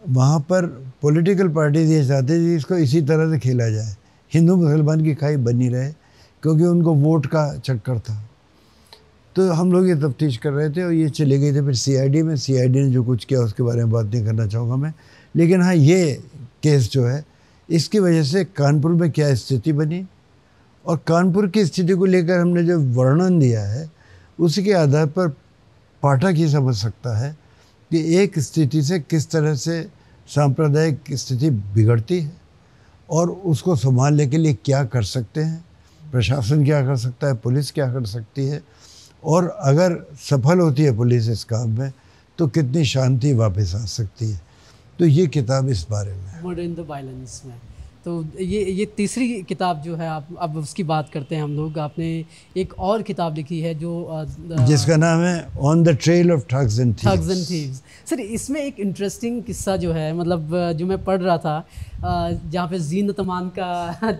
Speaker 1: वहाँ पर पॉलिटिकल पार्टीज ये चाहते थे इसको इसी तरह से खेला जाए, हिंदू मुसलमान की खाई बनी रहे, क्योंकि उनको वोट का चक्कर था। तो हम लोग ये तफ्तीश कर रहे थे और ये चले गए थे फिर सीआईडी में। सीआईडी ने जो कुछ किया उसके बारे में बात नहीं करना चाहूँगा मैं। लेकिन हाँ, ये केस जो है, इसकी वजह से कानपुर में क्या स्थिति बनी, और कानपुर की स्थिति को लेकर हमने जो वर्णन दिया है उसी के आधार पर पाठक ही समझ सकता है कि एक स्थिति से किस तरह से सांप्रदायिक स्थिति बिगड़ती है, और उसको संभालने के लिए क्या कर सकते हैं, प्रशासन क्या कर सकता है, पुलिस क्या कर सकती है, और अगर सफल होती है पुलिस इस काम में तो कितनी शांति वापस आ सकती है। तो ये किताब इस बारे में है।
Speaker 2: मर्डर इन द वायलेंस में। तो ये तीसरी किताब जो है, आप अब उसकी बात करते हैं हम लोग। आपने एक और किताब लिखी है जो
Speaker 1: जिसका नाम है on the trail of thugs and
Speaker 2: thieves. Sir, इसमें एक इंटरेस्टिंग किस्सा जो है, मतलब जो मैं पढ़ रहा था, जहाँ पे जीनत अमान का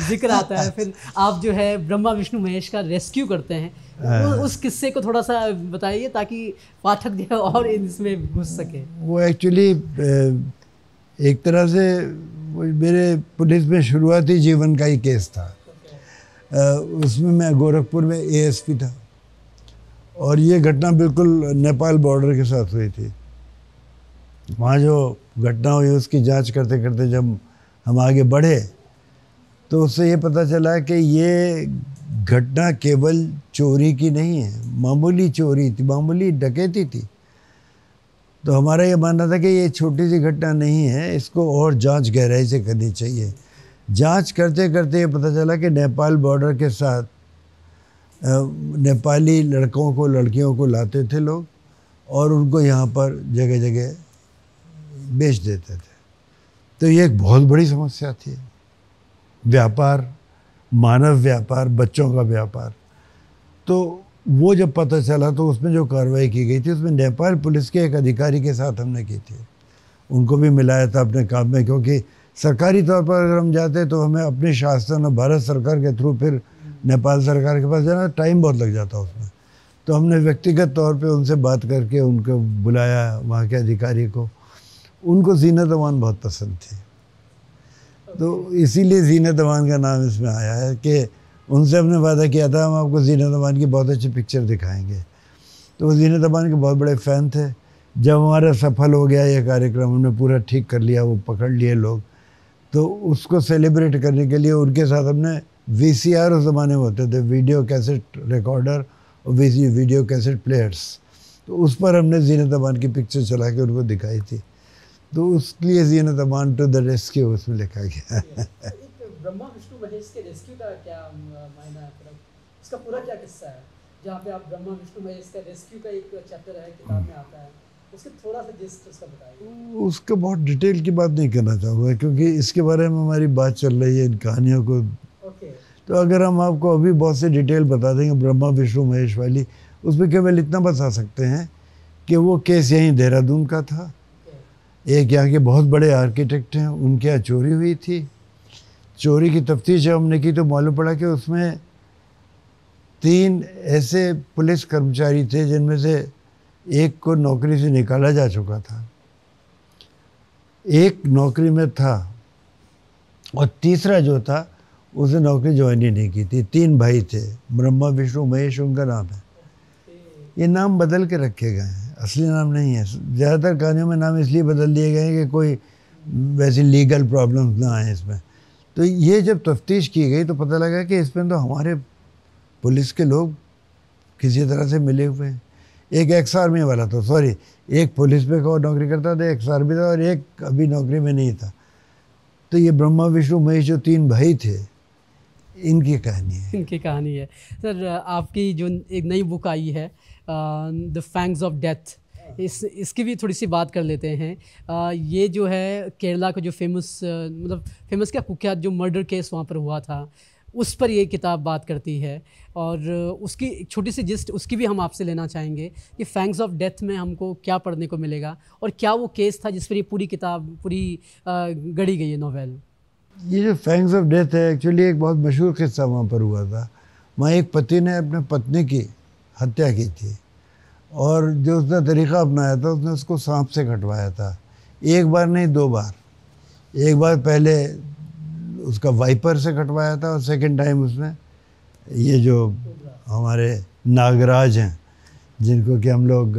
Speaker 2: जिक्र आता है, फिर आप जो है ब्रह्मा विष्णु महेश का रेस्क्यू करते हैं। उस किस्से को थोड़ा सा बताइए ताकि पाठक जो है और इसमें घुस सके।
Speaker 1: वो एक्चुअली एक तरह से मेरे पुलिस में शुरुआती जीवन का ही केस था। उसमें मैं गोरखपुर में एएसपी था, और ये घटना बिल्कुल नेपाल बॉर्डर के साथ हुई थी। वहाँ जो घटना हुई उसकी जांच करते करते जब हम आगे बढ़े तो उससे ये पता चला कि ये घटना केवल चोरी की नहीं है, मामूली चोरी थी, मामूली डकैती थी। तो हमारा ये मानना था कि ये छोटी सी घटना नहीं है, इसको और जांच गहराई से करनी चाहिए। जांच करते करते ये पता चला कि नेपाल बॉर्डर के साथ नेपाली लड़कों को लड़कियों को लाते थे लोग, और उनको यहाँ पर जगह जगह बेच देते थे। तो ये एक बहुत बड़ी समस्या थी, व्यापार, मानव व्यापार, बच्चों का व्यापार। तो वो जब पता चला तो उसमें जो कार्रवाई की गई थी उसमें नेपाल पुलिस के एक अधिकारी के साथ हमने की थी, उनको भी मिलाया था अपने काम में, क्योंकि सरकारी तौर पर अगर हम जाते तो हमें अपने शासन और भारत सरकार के थ्रू फिर नेपाल सरकार के पास जाना, टाइम बहुत लग जाता उसमें। तो हमने व्यक्तिगत तौर पे उनसे बात करके उनको बुलाया, वहाँ के अधिकारी को। उनको जीनत अमान बहुत पसंद थी, तो इसीलिए जीनत अमान का नाम इसमें आया है कि उनसे हमने वादा किया था हम आपको जीनत अमान की बहुत अच्छी पिक्चर दिखाएंगे। तो वो जीनत अमान के बहुत बड़े फ़ैन थे। जब हमारा सफल हो गया ये कार्यक्रम, हमने पूरा ठीक कर लिया, वो पकड़ लिए लोग, तो उसको सेलिब्रेट करने के लिए उनके साथ हमने VCR उस ज़माने में होते थे, वीडियो कैसेट रिकॉर्डर और वीडियो कैसेट प्लेयर्स, तो उस पर हमने जीनत अमान की पिक्चर चला के उनको दिखाई थी। तो उसलिए Zeenat Aman to the rescue उसमें लिखा गया।
Speaker 2: ब्रह्मा विष्णु महेश के रेस्क्यू का क्या मायना है, उसका पूरा क्या किस्सा है, जहाँ पे आप ब्रह्मा विष्णु महेश का रेस्क्यू का एक चैप्टर है किताब में आता है, उसके थोड़ा सा जिस्ट उसका बताइए। उसका
Speaker 1: बहुत डिटेल की बात नहीं करना चाहूँगा, क्योंकि इसके बारे में हमारी बात चल रही है इन कहानियों को। तो अगर हम आपको अभी बहुत से डिटेल बता देंगे ब्रह्मा विष्णु महेश वाली, उस पर केवल इतना बता सकते हैं कि वो केस यहीं देहरादून का था। एक यहाँ के बहुत बड़े आर्किटेक्ट हैं, उनके यहाँ चोरी हुई थी। चोरी की तफ्तीश जब हमने की तो मालूम पड़ा कि उसमें 3 ऐसे पुलिस कर्मचारी थे जिनमें से एक को नौकरी से निकाला जा चुका था, एक नौकरी में था और तीसरा जो था उसने नौकरी ज्वाइन ही नहीं की थी। 3 भाई थे, ब्रह्मा विष्णु महेश उनका नाम है। ये नाम बदल के रखे गए हैं, असली नाम नहीं है। ज़्यादातर कहानियों में नाम इसलिए बदल दिए गए हैं कि कोई वैसी लीगल प्रॉब्लम्स ना आए इसमें। तो ये जब तफ्तीश की गई तो पता लगा कि इसमें तो हमारे पुलिस के लोग किसी तरह से मिले हुए हैं। एक एक्स आर्मी वाला था, सॉरी, एक पुलिस में को नौकरी करता था, एक्स आर्मी था, और एक अभी नौकरी में नहीं था। तो ये ब्रह्मा विष्णु महेश जो 3 भाई थे, इनकी कहानी है।
Speaker 2: इनकी कहानी है। सर, आपकी जो एक नई बुक आई है द फैंग्स ऑफ डेथ, इसकी भी थोड़ी सी बात कर लेते हैं। ये जो है केरला का जो फेमस मतलब फेमस क्या कुख्यात जो मर्डर केस वहाँ पर हुआ था, उस पर ये किताब बात करती है। और उसकी एक छोटी सी जिस्ट उसकी भी हम आपसे लेना चाहेंगे कि फैंग्स ऑफ डेथ में हमको क्या पढ़ने को मिलेगा और क्या वो केस था जिस पर ये पूरी किताब पूरी गढ़ी गई है नॉवेल।
Speaker 1: ये जो फैंग्स ऑफ डेथ है एक्चुअली एक बहुत मशहूर किस्सा वहाँ पर हुआ था। वहाँ एक पति ने अपने पत्नी की हत्या की थी और जो उसने तरीक़ा अपनाया था उसने उसको सांप से कटवाया था। एक बार नहीं 2 बार। एक बार पहले उसका वाइपर से कटवाया था और सेकंड टाइम उसने ये जो हमारे नागराज हैं जिनको कि हम लोग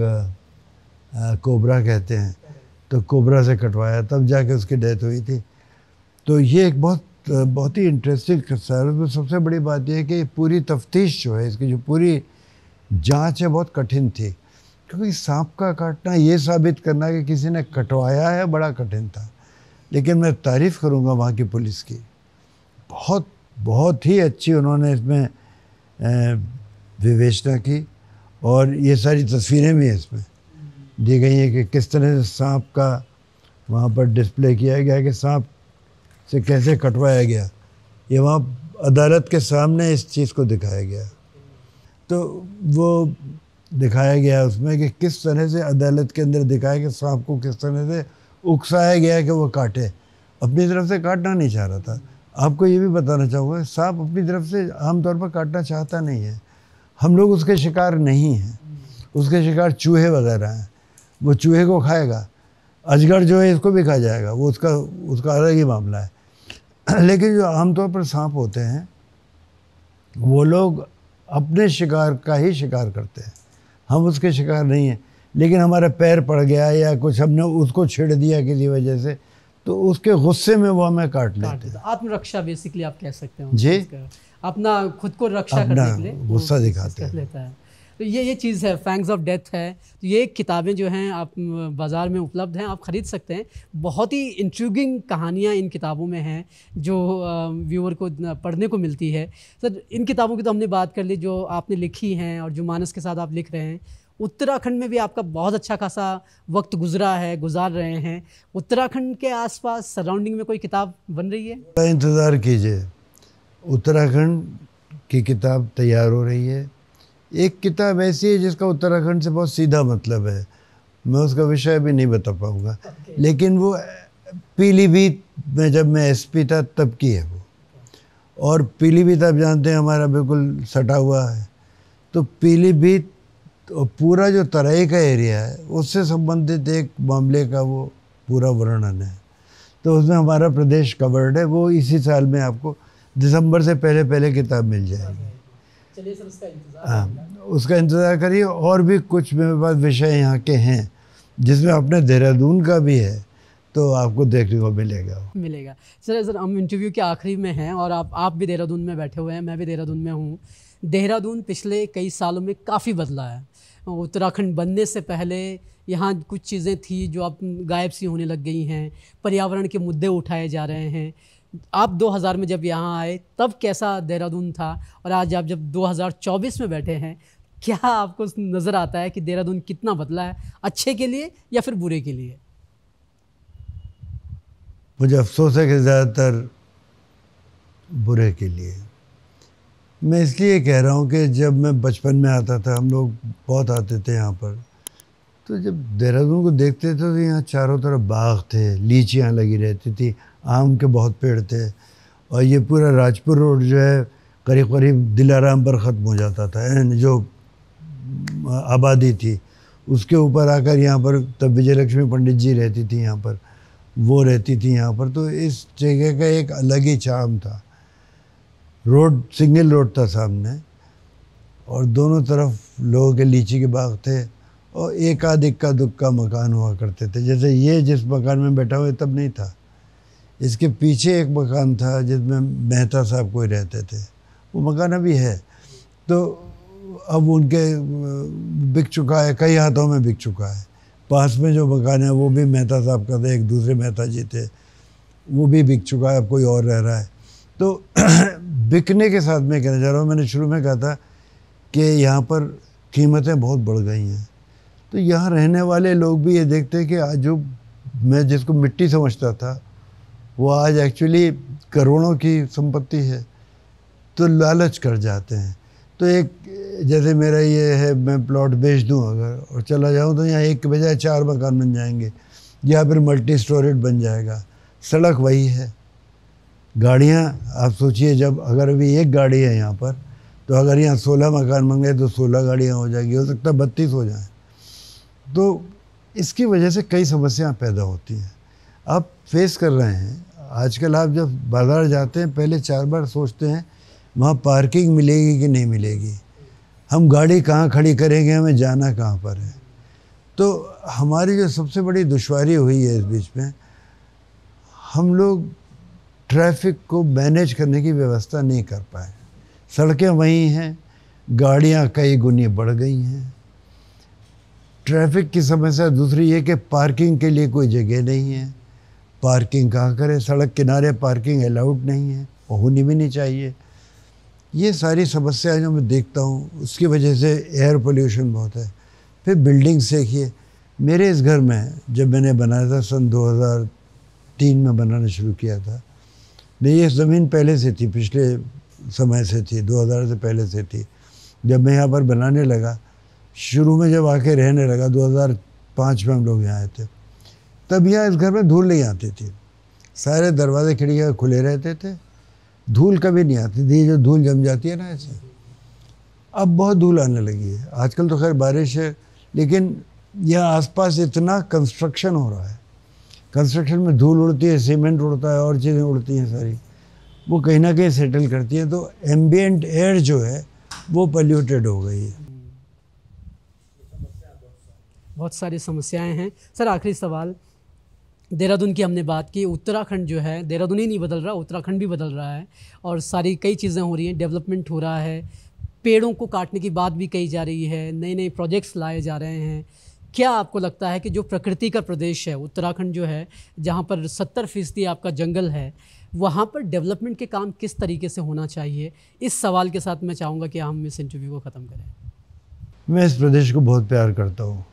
Speaker 1: कोबरा कहते हैं, तो कोबरा से कटवाया, तब जाके उसकी डेथ हुई थी। तो ये एक बहुत ही इंटरेस्टिंग किस्सा है। उसमें सबसे बड़ी बात यह है कि पूरी तफ्तीश जो है, इसकी जो पूरी जांच है, बहुत कठिन थी, क्योंकि सांप का काटना ये साबित करना कि किसी ने कटवाया है बड़ा कठिन था। लेकिन मैं तारीफ़ करूँगा वहाँ की पुलिस की, बहुत ही अच्छी उन्होंने इसमें विवेचना की और ये सारी तस्वीरें भी इसमें दी गई हैं कि किस तरह से सांप का वहाँ पर डिस्प्ले किया गया कि सांप से कैसे कटवाया गया। ये वहाँ अदालत के सामने इस चीज़ को दिखाया गया। तो वो दिखाया गया उसमें कि किस तरह से अदालत के अंदर दिखाया कि सांप को किस तरह से उकसाया गया कि वो काटे। अपनी तरफ से काटना नहीं चाह रहा था। आपको ये भी बताना चाहूँगा, सांप अपनी तरफ से आमतौर पर काटना चाहता नहीं है। हम लोग उसके शिकार नहीं हैं, उसके शिकार चूहे वगैरह हैं। वो चूहे को खाएगा, अजगर जो है इसको भी खा जाएगा, वो उसका अलग ही मामला है। लेकिन जो आमतौर पर सांप होते हैं वो लोग अपने शिकार का ही शिकार करते हैं, हम उसके शिकार नहीं हैं। लेकिन हमारा पैर पड़ गया या कुछ हमने उसको छेड़ दिया किसी वजह से, तो उसके गुस्से में वो हमें काट लेते हैं।
Speaker 2: आत्मरक्षा बेसिकली आप कह सकते हो
Speaker 1: जी,
Speaker 2: अपना खुद को रक्षा करने के लिए
Speaker 1: गुस्सा दिखाते हैं।
Speaker 2: लेता है। तो ये चीज़ है, फैंग्स ऑफ डेथ है। तो ये किताबें जो हैं आप बाज़ार में उपलब्ध हैं, आप ख़रीद सकते हैं। बहुत ही इंट्रिगिंग कहानियाँ इन किताबों में हैं जो व्यूअर को पढ़ने को मिलती है। सर, इन किताबों की तो हमने बात कर ली जो आपने लिखी हैं और जो मानस के साथ आप लिख रहे हैं। उत्तराखंड में भी आपका बहुत अच्छा खासा वक्त गुजार रहे हैं। उत्तराखंड के आसपास सराउंडिंग में कोई किताब बन रही है?
Speaker 1: इंतज़ार कीजिए, उत्तराखंड की किताब तैयार हो रही है। एक किताब ऐसी है जिसका उत्तराखंड से बहुत सीधा मतलब है, मैं उसका विषय भी नहीं बता पाऊँगा। लेकिन वो पीलीभीत में जब मैं एसपी था तब की है वो। और पीलीभीत आप जानते हैं हमारा बिल्कुल सटा हुआ है, तो पीलीभीत और पूरा जो तराई का एरिया है उससे संबंधित एक मामले का वो पूरा वर्णन है। तो उसमें हमारा प्रदेश कवर्ड है। वो इसी साल में आपको दिसंबर से पहले किताब मिल जाएगी।
Speaker 2: चलिए सर, उसका इंतज़ार।
Speaker 1: हाँ, उसका इंतज़ार करिए। और भी कुछ मेरे पास विषय यहाँ के हैं जिसमें अपने देहरादून का भी है, तो आपको देखने को मिलेगा।
Speaker 2: सर हम इंटरव्यू के आखिरी में हैं और आप भी देहरादून में बैठे हुए हैं, मैं भी देहरादून में हूँ। देहरादून पिछले कई सालों में काफ़ी बदला है। उत्तराखंड बनने से पहले यहाँ कुछ चीज़ें थी जो अब गायब सी होने लग गई हैं। पर्यावरण के मुद्दे उठाए जा रहे हैं। आप 2000 में जब यहाँ आए तब कैसा देहरादून था, और आज आप जब 2024 में बैठे हैं, क्या आपको नज़र आता है कि देहरादून कितना बदला है, अच्छे के लिए या फिर बुरे के लिए?
Speaker 1: मुझे अफसोस है कि ज़्यादातर बुरे के लिए। मैं इसलिए कह रहा हूँ कि जब मैं बचपन में आता था, हम लोग बहुत आते थे यहाँ पर, तो जब देहरादून को देखते थे तो यहाँ चारों तरफ बाग थे, लीचियाँ लगी रहती थी, आम के बहुत पेड़ थे, और ये पूरा राजपुर रोड जो है करीब करीब दिलाराम पर ख़त्म हो जाता था। एंड जो आबादी थी उसके ऊपर आकर यहाँ पर तब विजयलक्ष्मी पंडित जी रहती थी, यहाँ पर वो रहती थी यहाँ पर, तो इस जगह का एक अलग ही चार्म था। रोड सिंगल रोड था सामने, और दोनों तरफ लोगों के लीची के बाग थे, और एक आध इक्का दुक्का मकान हुआ करते थे। जैसे ये जिस मकान में बैठा हुआ तब नहीं था, इसके पीछे एक मकान था जिसमें मेहता साहब कोई रहते थे, वो मकान अभी है, तो अब उनके बिक चुका है, कई हाथों में बिक चुका है। पास में जो मकान है वो भी मेहता साहब का था, एक दूसरे मेहता जी थे, वो भी बिक चुका है, अब कोई और रह रहा है। तो बिकने के साथ मैं कहना चाह रहा हूँ, मैंने शुरू में कहा था कि यहाँ पर कीमतें बहुत बढ़ गई हैं, तो यहाँ रहने वाले लोग भी ये देखते हैं कि आज जो मैं जिसको मिट्टी समझता था वो आज एक्चुअली करोड़ों की संपत्ति है, तो लालच कर जाते हैं। तो एक जैसे मेरा ये है, मैं प्लॉट बेच दूं अगर और चला जाऊं तो यहाँ एक के बजाय 4 मकान बन जाएंगे, या फिर मल्टी स्टोरेड बन जाएगा। सड़क वही है, गाड़ियाँ आप सोचिए, जब अगर अभी एक गाड़ी है यहाँ पर, तो अगर यहाँ 16 मकान बन गए तो 16 गाड़ियाँ हो जाएगी, हो सकता है 32 हो जाएं। तो इसकी वजह से कई समस्याएं पैदा होती हैं, आप फेस कर रहे हैं। आजकल आप जब बाज़ार जाते हैं पहले 4 बार सोचते हैं वहाँ पार्किंग मिलेगी कि नहीं मिलेगी, हम गाड़ी कहाँ खड़ी करेंगे, हमें जाना कहाँ पर है। तो हमारी जो सबसे बड़ी दुश्वारी हुई है इस बीच में, हम लोग ट्रैफिक को मैनेज करने की व्यवस्था नहीं कर पाए। सड़कें वही हैं, गाड़ियाँ कई गुनी बढ़ गई हैं। ट्रैफिक की समस्या दूसरी ये कि पार्किंग के लिए कोई जगह नहीं है, पार्किंग कहाँ करें, सड़क किनारे पार्किंग अलाउड नहीं है और होनी भी नहीं चाहिए। ये सारी समस्याएं जो मैं देखता हूँ, उसकी वजह से एयर पोल्यूशन बहुत है। फिर बिल्डिंग्स देखिए, मेरे इस घर में जब मैंने बनाया था सन 2003 में बनाना शुरू किया था, नहीं ये ज़मीन पहले से थी, पिछले समय से थी, 2000 से पहले से थी। जब मैं यहाँ पर बनाने लगा, शुरू में जब आके रहने लगा 2005 में हम लोग यहाँ आए थे, तब यहाँ इस घर में धूल नहीं आती थी, सारे दरवाजे खिड़कियाँ खुले रहते थे, धूल कभी नहीं आती थी। जो धूल जम जाती है ना ऐसे, अब बहुत धूल आने लगी है। आजकल तो खैर बारिश है, लेकिन यहाँ आसपास इतना कंस्ट्रक्शन हो रहा है, कंस्ट्रक्शन में धूल उड़ती है, सीमेंट उड़ता है, और चीज़ें उड़ती हैं सारी, वो कहीं ना कहीं सेटल करती है, तो एम्बिएंट एयर जो है वो पोल्यूटेड हो गई है।
Speaker 2: बहुत सारी समस्याएं हैं। सर आखिरी सवाल, देहरादून की हमने बात की, उत्तराखंड जो है, देहरादून ही नहीं बदल रहा, उत्तराखंड भी बदल रहा है, और सारी कई चीज़ें हो रही हैं, डेवलपमेंट हो रहा है, पेड़ों को काटने की बात भी कही जा रही है, नए नए प्रोजेक्ट्स लाए जा रहे हैं। क्या आपको लगता है कि जो प्रकृति का प्रदेश है उत्तराखंड जो है, जहाँ पर 70% आपका जंगल है, वहाँ पर डेवलपमेंट के काम किस तरीके से होना चाहिए? इस सवाल के साथ मैं चाहूँगा कि हम इस इंटरव्यू को ख़त्म करें।
Speaker 1: मैं इस प्रदेश को बहुत प्यार करता हूँ,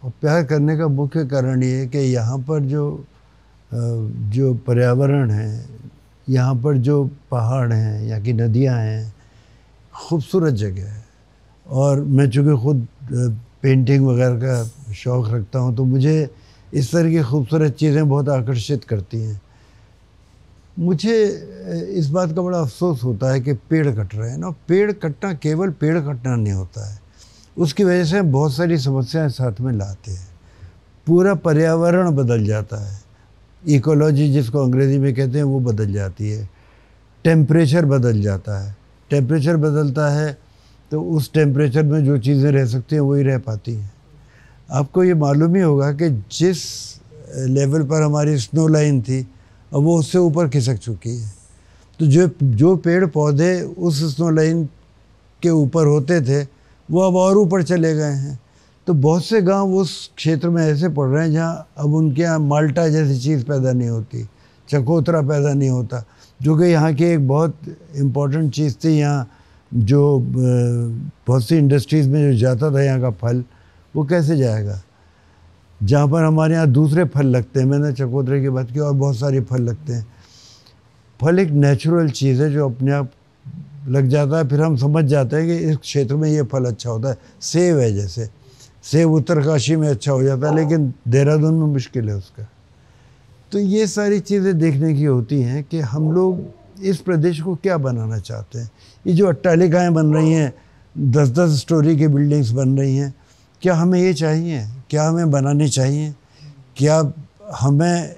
Speaker 1: और प्यार करने का मुख्य कारण ये है कि यहाँ पर जो पर्यावरण है, यहाँ पर जो पहाड़ हैं, यहाँ की नदियाँ हैं, खूबसूरत जगह है। और मैं चूँकि खुद पेंटिंग वगैरह का शौक़ रखता हूँ, तो मुझे इस तरह की खूबसूरत चीज़ें बहुत आकर्षित करती हैं। मुझे इस बात का बड़ा अफसोस होता है कि पेड़ कट रहे हैं ना। पेड़ कटना केवल पेड़ कटना नहीं होता है, उसकी वजह से बहुत सारी समस्याएं साथ में लाते हैं। पूरा पर्यावरण बदल जाता है, इकोलॉजी जिसको अंग्रेज़ी में कहते हैं वो बदल जाती है, टेम्परेचर बदल जाता है। टेम्परेचर बदलता है तो उस टेम्परेचर में जो चीज़ें रह सकती हैं वही रह पाती हैं। आपको ये मालूम ही होगा कि जिस लेवल पर हमारी स्नो लाइन थी, अब वो उससे ऊपर खिसक चुकी है। तो जो पेड़ पौधे उस स्नो लाइन के ऊपर होते थे वो अब और ऊपर चले गए हैं। तो बहुत से गांव उस क्षेत्र में ऐसे पड़ रहे हैं जहां अब उनके यहाँ माल्टा जैसी चीज़ पैदा नहीं होती, चकोतरा पैदा नहीं होता, जो कि यहाँ की एक बहुत इम्पोर्टेंट चीज़ थी। यहाँ जो बहुत सी इंडस्ट्रीज़ में जो जाता था यहाँ का फल, वो कैसे जाएगा? जहाँ पर हमारे यहाँ दूसरे फल लगते हैं, मैंने चकोतरे की बात की, और बहुत सारे फल लगते हैं। फल एक नेचुरल चीज़ है जो अपने आप लग जाता है, फिर हम समझ जाते हैं कि इस क्षेत्र में ये फल अच्छा होता है। सेब है, जैसे सेब उत्तरकाशी में अच्छा हो जाता है, लेकिन देहरादून में मुश्किल है उसका। तो ये सारी चीज़ें देखने की होती हैं कि हम लोग इस प्रदेश को क्या बनाना चाहते हैं। ये जो अट्टालिकाएँ बन रही हैं, 10-10 स्टोरी की बिल्डिंग्स बन रही हैं, क्या हमें ये चाहिए? क्या हमें बनानी चाहिए? क्या हमें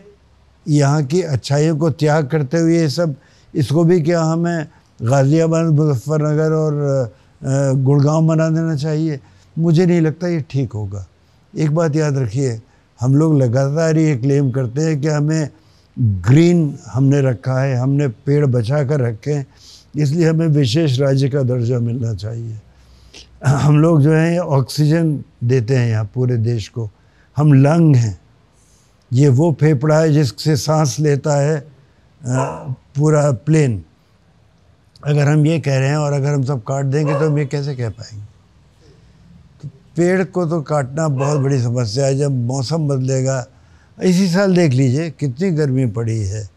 Speaker 1: यहाँ की अच्छाइयों को त्याग करते हुए ये सब, इसको भी क्या हमें गाज़ियाबाद, मुजफ्फरनगर और गुड़गांव बना देना चाहिए? मुझे नहीं लगता ये ठीक होगा। एक बात याद रखिए, हम लोग लगातार ये क्लेम करते हैं कि हमें ग्रीन हमने रखा है, हमने पेड़ बचा कर रखे हैं, इसलिए हमें विशेष राज्य का दर्जा मिलना चाहिए। हम लोग जो हैं ऑक्सीजन देते हैं यहाँ पूरे देश को, हम लंग हैं, ये वो फेफड़ा है जिससे सांस लेता है पूरा प्लेन। अगर हम ये कह रहे हैं और अगर हम सब काट देंगे तो हम ये कैसे कह पाएंगे? तो पेड़ को तो काटना बहुत बड़ी समस्या है। जब मौसम बदलेगा, इसी साल देख लीजिए कितनी गर्मी पड़ी है,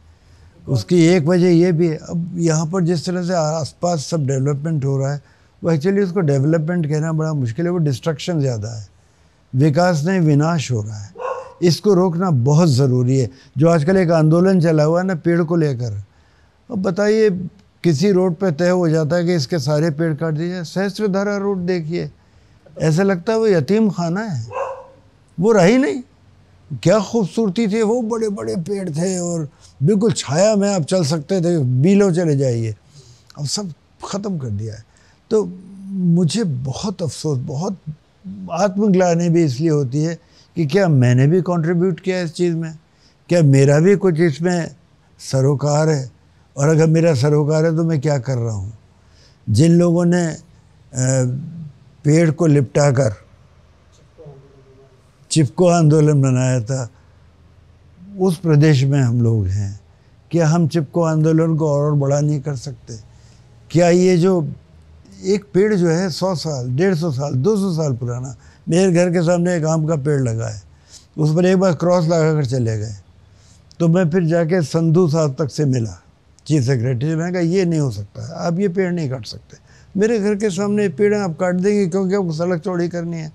Speaker 1: उसकी एक वजह ये भी है, अब यहाँ पर जिस तरह से आसपास सब डेवलपमेंट हो रहा है, वो एक्चुअली उसको डेवलपमेंट कहना बड़ा मुश्किल है, वो डिस्ट्रक्शन ज़्यादा है, विकास नहीं विनाश हो रहा है। इसको रोकना बहुत ज़रूरी है। जो आजकल एक आंदोलन चला हुआ है ना पेड़ को लेकर, अब बताइए किसी रोड पे तय हो जाता है कि इसके सारे पेड़ काट दिए जाए। सहस्त्रधारा रोड देखिए, ऐसा लगता है वो यतीम खाना है, वो रही नहीं। क्या खूबसूरती थी, वो बड़े बड़े पेड़ थे और बिल्कुल छाया में आप चल सकते थे, बीलों चले जाइए, अब सब ख़त्म कर दिया है। तो मुझे बहुत अफसोस, बहुत आत्मग्लानि भी इसलिए होती है कि क्या मैंने भी कंट्रीब्यूट किया इस चीज़ में, क्या मेरा भी कुछ इसमें सरोकार है, और अगर मेरा सरोकार है तो मैं क्या कर रहा हूँ। जिन लोगों ने पेड़ को लिपटा कर चिपको आंदोलन बनाया था, उस प्रदेश में हम लोग हैं। क्या हम चिपको आंदोलन को और बड़ा नहीं कर सकते? क्या ये जो एक पेड़ जो है 100 साल, 150 साल, 200 साल पुराना, मेरे घर के सामने एक आम का पेड़ लगा है, उस पर एक बार क्रॉस लगा कर चले गए, तो मैं फिर जाके संधू साहब तक से मिला, चीफ सेक्रेटरी से। मैंने कहा ये नहीं हो सकता है, आप ये पेड़ नहीं काट सकते, मेरे घर के सामने पेड़ है, आप काट देंगे क्योंकि आपको सड़क चौड़ी करनी है,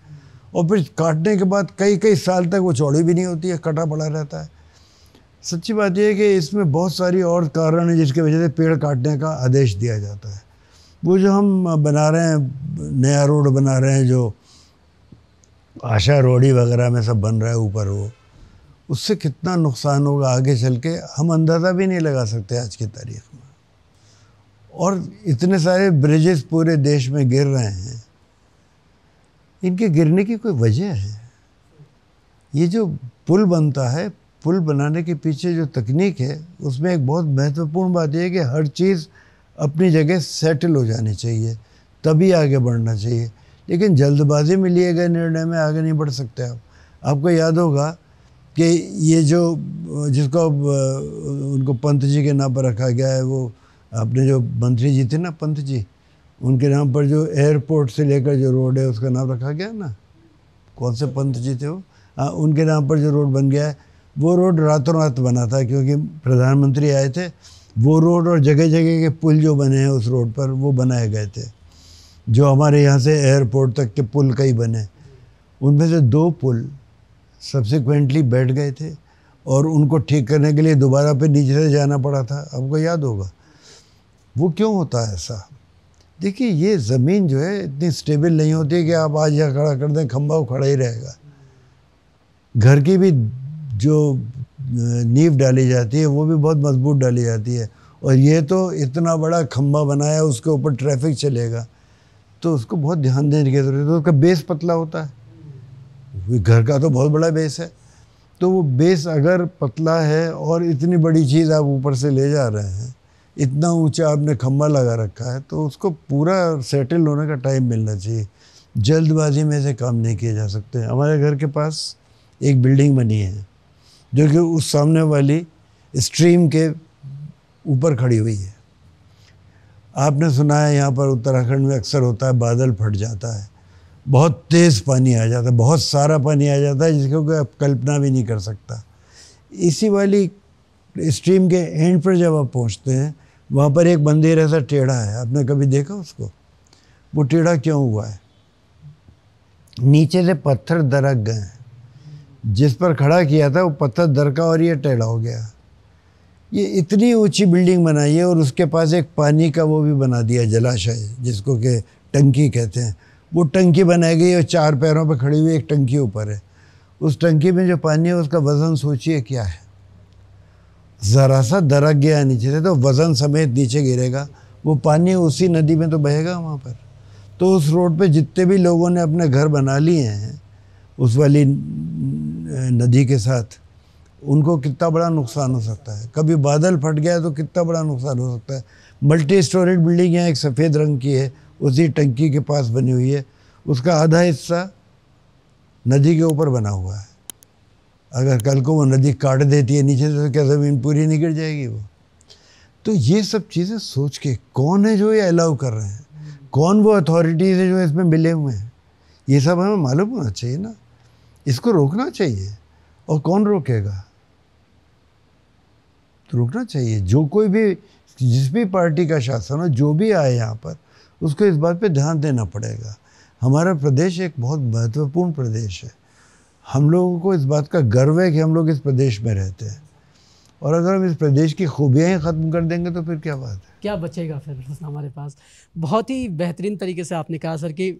Speaker 1: और फिर काटने के बाद कई कई साल तक वो चौड़ी भी नहीं होती है, कटा पड़ा रहता है। सच्ची बात यह है कि इसमें बहुत सारी और कारण है जिसकी वजह से पेड़ काटने का आदेश दिया जाता है। वो जो हम बना रहे हैं, नया रोड बना रहे हैं, जो आशा रोडी वगैरह में सब बन रहा है ऊपर, वो उससे कितना नुकसान होगा आगे चल के हम अंदाज़ा भी नहीं लगा सकते आज की तारीख में। और इतने सारे ब्रिजेस पूरे देश में गिर रहे हैं, इनके गिरने की कोई वजह है? ये जो पुल बनता है, पुल बनाने के पीछे जो तकनीक है, उसमें एक बहुत महत्वपूर्ण बात यह है कि हर चीज़ अपनी जगह सेटल हो जानी चाहिए, तभी आगे बढ़ना चाहिए। लेकिन जल्दबाजी में लिए गए निर्णय में आगे नहीं बढ़ सकते आप। आपको याद होगा कि ये जो जिसको उनको पंत जी के नाम पर रखा गया है, वो अपने जो मंत्री जी थे ना, पंत जी, उनके नाम पर जो एयरपोर्ट से लेकर जो रोड है उसका नाम रखा गया ना, कौन से पंत जी थे वो, हाँ, उनके नाम पर जो रोड बन गया है, वो रोड रातों रात बना था क्योंकि प्रधानमंत्री आए थे। वो रोड और जगह जगह के पुल जो बने हैं उस रोड पर, वो बनाए गए थे, जो हमारे यहाँ से एयरपोर्ट तक के पुल कई बने, उनमें से 2 पुल सब्सिक्वेंटली बैठ गए थे और उनको ठीक करने के लिए दोबारा फिर नीचे से जाना पड़ा था। आपको याद होगा वो क्यों होता है ऐसा? देखिए, ये ज़मीन जो है इतनी स्टेबल नहीं होती है कि आप आज यहाँ खड़ा कर दें, खंभा वो खड़ा ही रहेगा। घर की भी जो नींव डाली जाती है वो भी बहुत मजबूत डाली जाती है, और ये तो इतना बड़ा खंभा बनाया, उसके ऊपर ट्रैफिक चलेगा, तो उसको बहुत ध्यान देने की जरूरत है। तो उसका बेस पतला होता है, घर का तो बहुत बड़ा बेस है, तो वो बेस अगर पतला है और इतनी बड़ी चीज़ आप ऊपर से ले जा रहे हैं, इतना ऊंचा आपने खंभा लगा रखा है, तो उसको पूरा सेटल होने का टाइम मिलना चाहिए। जल्दबाजी में से काम नहीं किए जा सकते। हमारे घर के पास एक बिल्डिंग बनी है जो कि उस सामने वाली स्ट्रीम के ऊपर खड़ी हुई है। आपने सुना है यहाँ पर उत्तराखंड में अक्सर होता है, बादल फट जाता है, बहुत तेज़ पानी आ जाता है, बहुत सारा पानी आ जाता है जिसको कोई आप कल्पना भी नहीं कर सकता। इसी वाली स्ट्रीम के एंड पर जब आप पहुँचते हैं वहाँ पर एक मंदिर ऐसा टेढ़ा है, आपने कभी देखा उसको? वो टेढ़ा क्यों हुआ है? नीचे से पत्थर दरक गए हैं, जिस पर खड़ा किया था वो पत्थर दरका और ये टेढ़ा हो गया। ये इतनी ऊंची बिल्डिंग बनाई है और उसके पास एक पानी का वो भी बना दिया, जलाशय, जिसको कि टंकी कहते हैं। वो टंकी बनाई गई और 4 पैरों पर खड़ी हुई एक टंकी ऊपर है। उस टंकी में जो पानी है उसका वज़न सोचिए क्या है। ज़रा सा दरक गया नीचे से तो वज़न समेत नीचे गिरेगा, वो पानी उसी नदी में तो बहेगा वहाँ पर। तो उस रोड पे जितने भी लोगों ने अपने घर बना लिए हैं उस वाली नदी के साथ, उनको कितना बड़ा नुकसान हो सकता है। कभी बादल फट गया तो कितना बड़ा नुकसान हो सकता है। मल्टी स्टोरेड बिल्डिंग यहाँ एक सफ़ेद रंग की है, उसी टंकी के पास बनी हुई है, उसका आधा हिस्सा नदी के ऊपर बना हुआ है। अगर कल को वो नदी काट देती है नीचे से तो क्या ज़मीन पूरी नहीं गिर जाएगी वो? तो ये सब चीज़ें सोच के कौन है जो ये अलाउ कर रहे हैं, कौन वो अथॉरिटीज़ है जो इसमें मिले हुए हैं, ये सब हमें मालूम होना चाहिए ना। इसको रोकना चाहिए, और कौन रोकेगा? तो रोकना चाहिए। जो कोई भी, जिस भी पार्टी का शासन हो, जो भी आए यहाँ पर, उसको इस बात पे ध्यान देना पड़ेगा। हमारा प्रदेश एक बहुत महत्वपूर्ण प्रदेश है। हम लोगों को इस बात का गर्व है कि हम लोग इस प्रदेश में रहते हैं, और अगर हम इस प्रदेश की खूबियाँ ही ख़त्म कर देंगे तो फिर क्या बात है?
Speaker 2: क्या बचेगा फिर हमारे पास? बहुत ही बेहतरीन तरीके से आपने कहा सर कि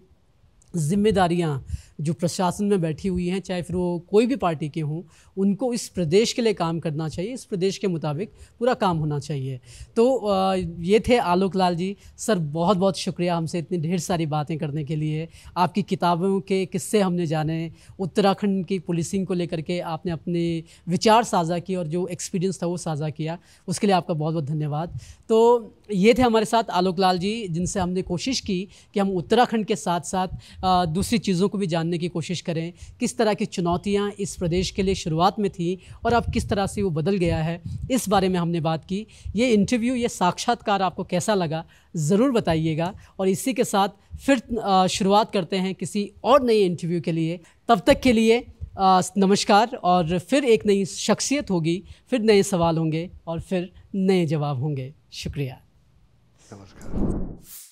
Speaker 2: जिम्मेदारियां जो प्रशासन में बैठी हुई हैं, चाहे फिर वो कोई भी पार्टी के हों, उनको इस प्रदेश के लिए काम करना चाहिए, इस प्रदेश के मुताबिक पूरा काम होना चाहिए। तो ये थे आलोक लाल जी। सर बहुत बहुत शुक्रिया हमसे इतनी ढेर सारी बातें करने के लिए। आपकी किताबों के किस्से हमने जाने, उत्तराखंड की पुलिसिंग को लेकर के आपने अपने विचार साझा किए और जो एक्सपीरियंस था वो साझा किया, उसके लिए आपका बहुत बहुत धन्यवाद। तो ये थे हमारे साथ आलोक लाल जी, जिनसे हमने कोशिश की कि हम उत्तराखंड के साथ साथ दूसरी चीज़ों को भी जानने की कोशिश करें, किस तरह की चुनौतियां इस प्रदेश के लिए शुरुआत में थी और अब किस तरह से वो बदल गया है, इस बारे में हमने बात की। ये इंटरव्यू, ये साक्षात्कार आपको कैसा लगा ज़रूर बताइएगा, और इसी के साथ फिर शुरुआत करते हैं किसी और नए इंटरव्यू के लिए। तब तक के लिए नमस्कार, और फिर एक नई शख्सियत होगी, फिर नए सवाल होंगे और फिर नए जवाब होंगे। शुक्रिया।
Speaker 1: नमस्कार।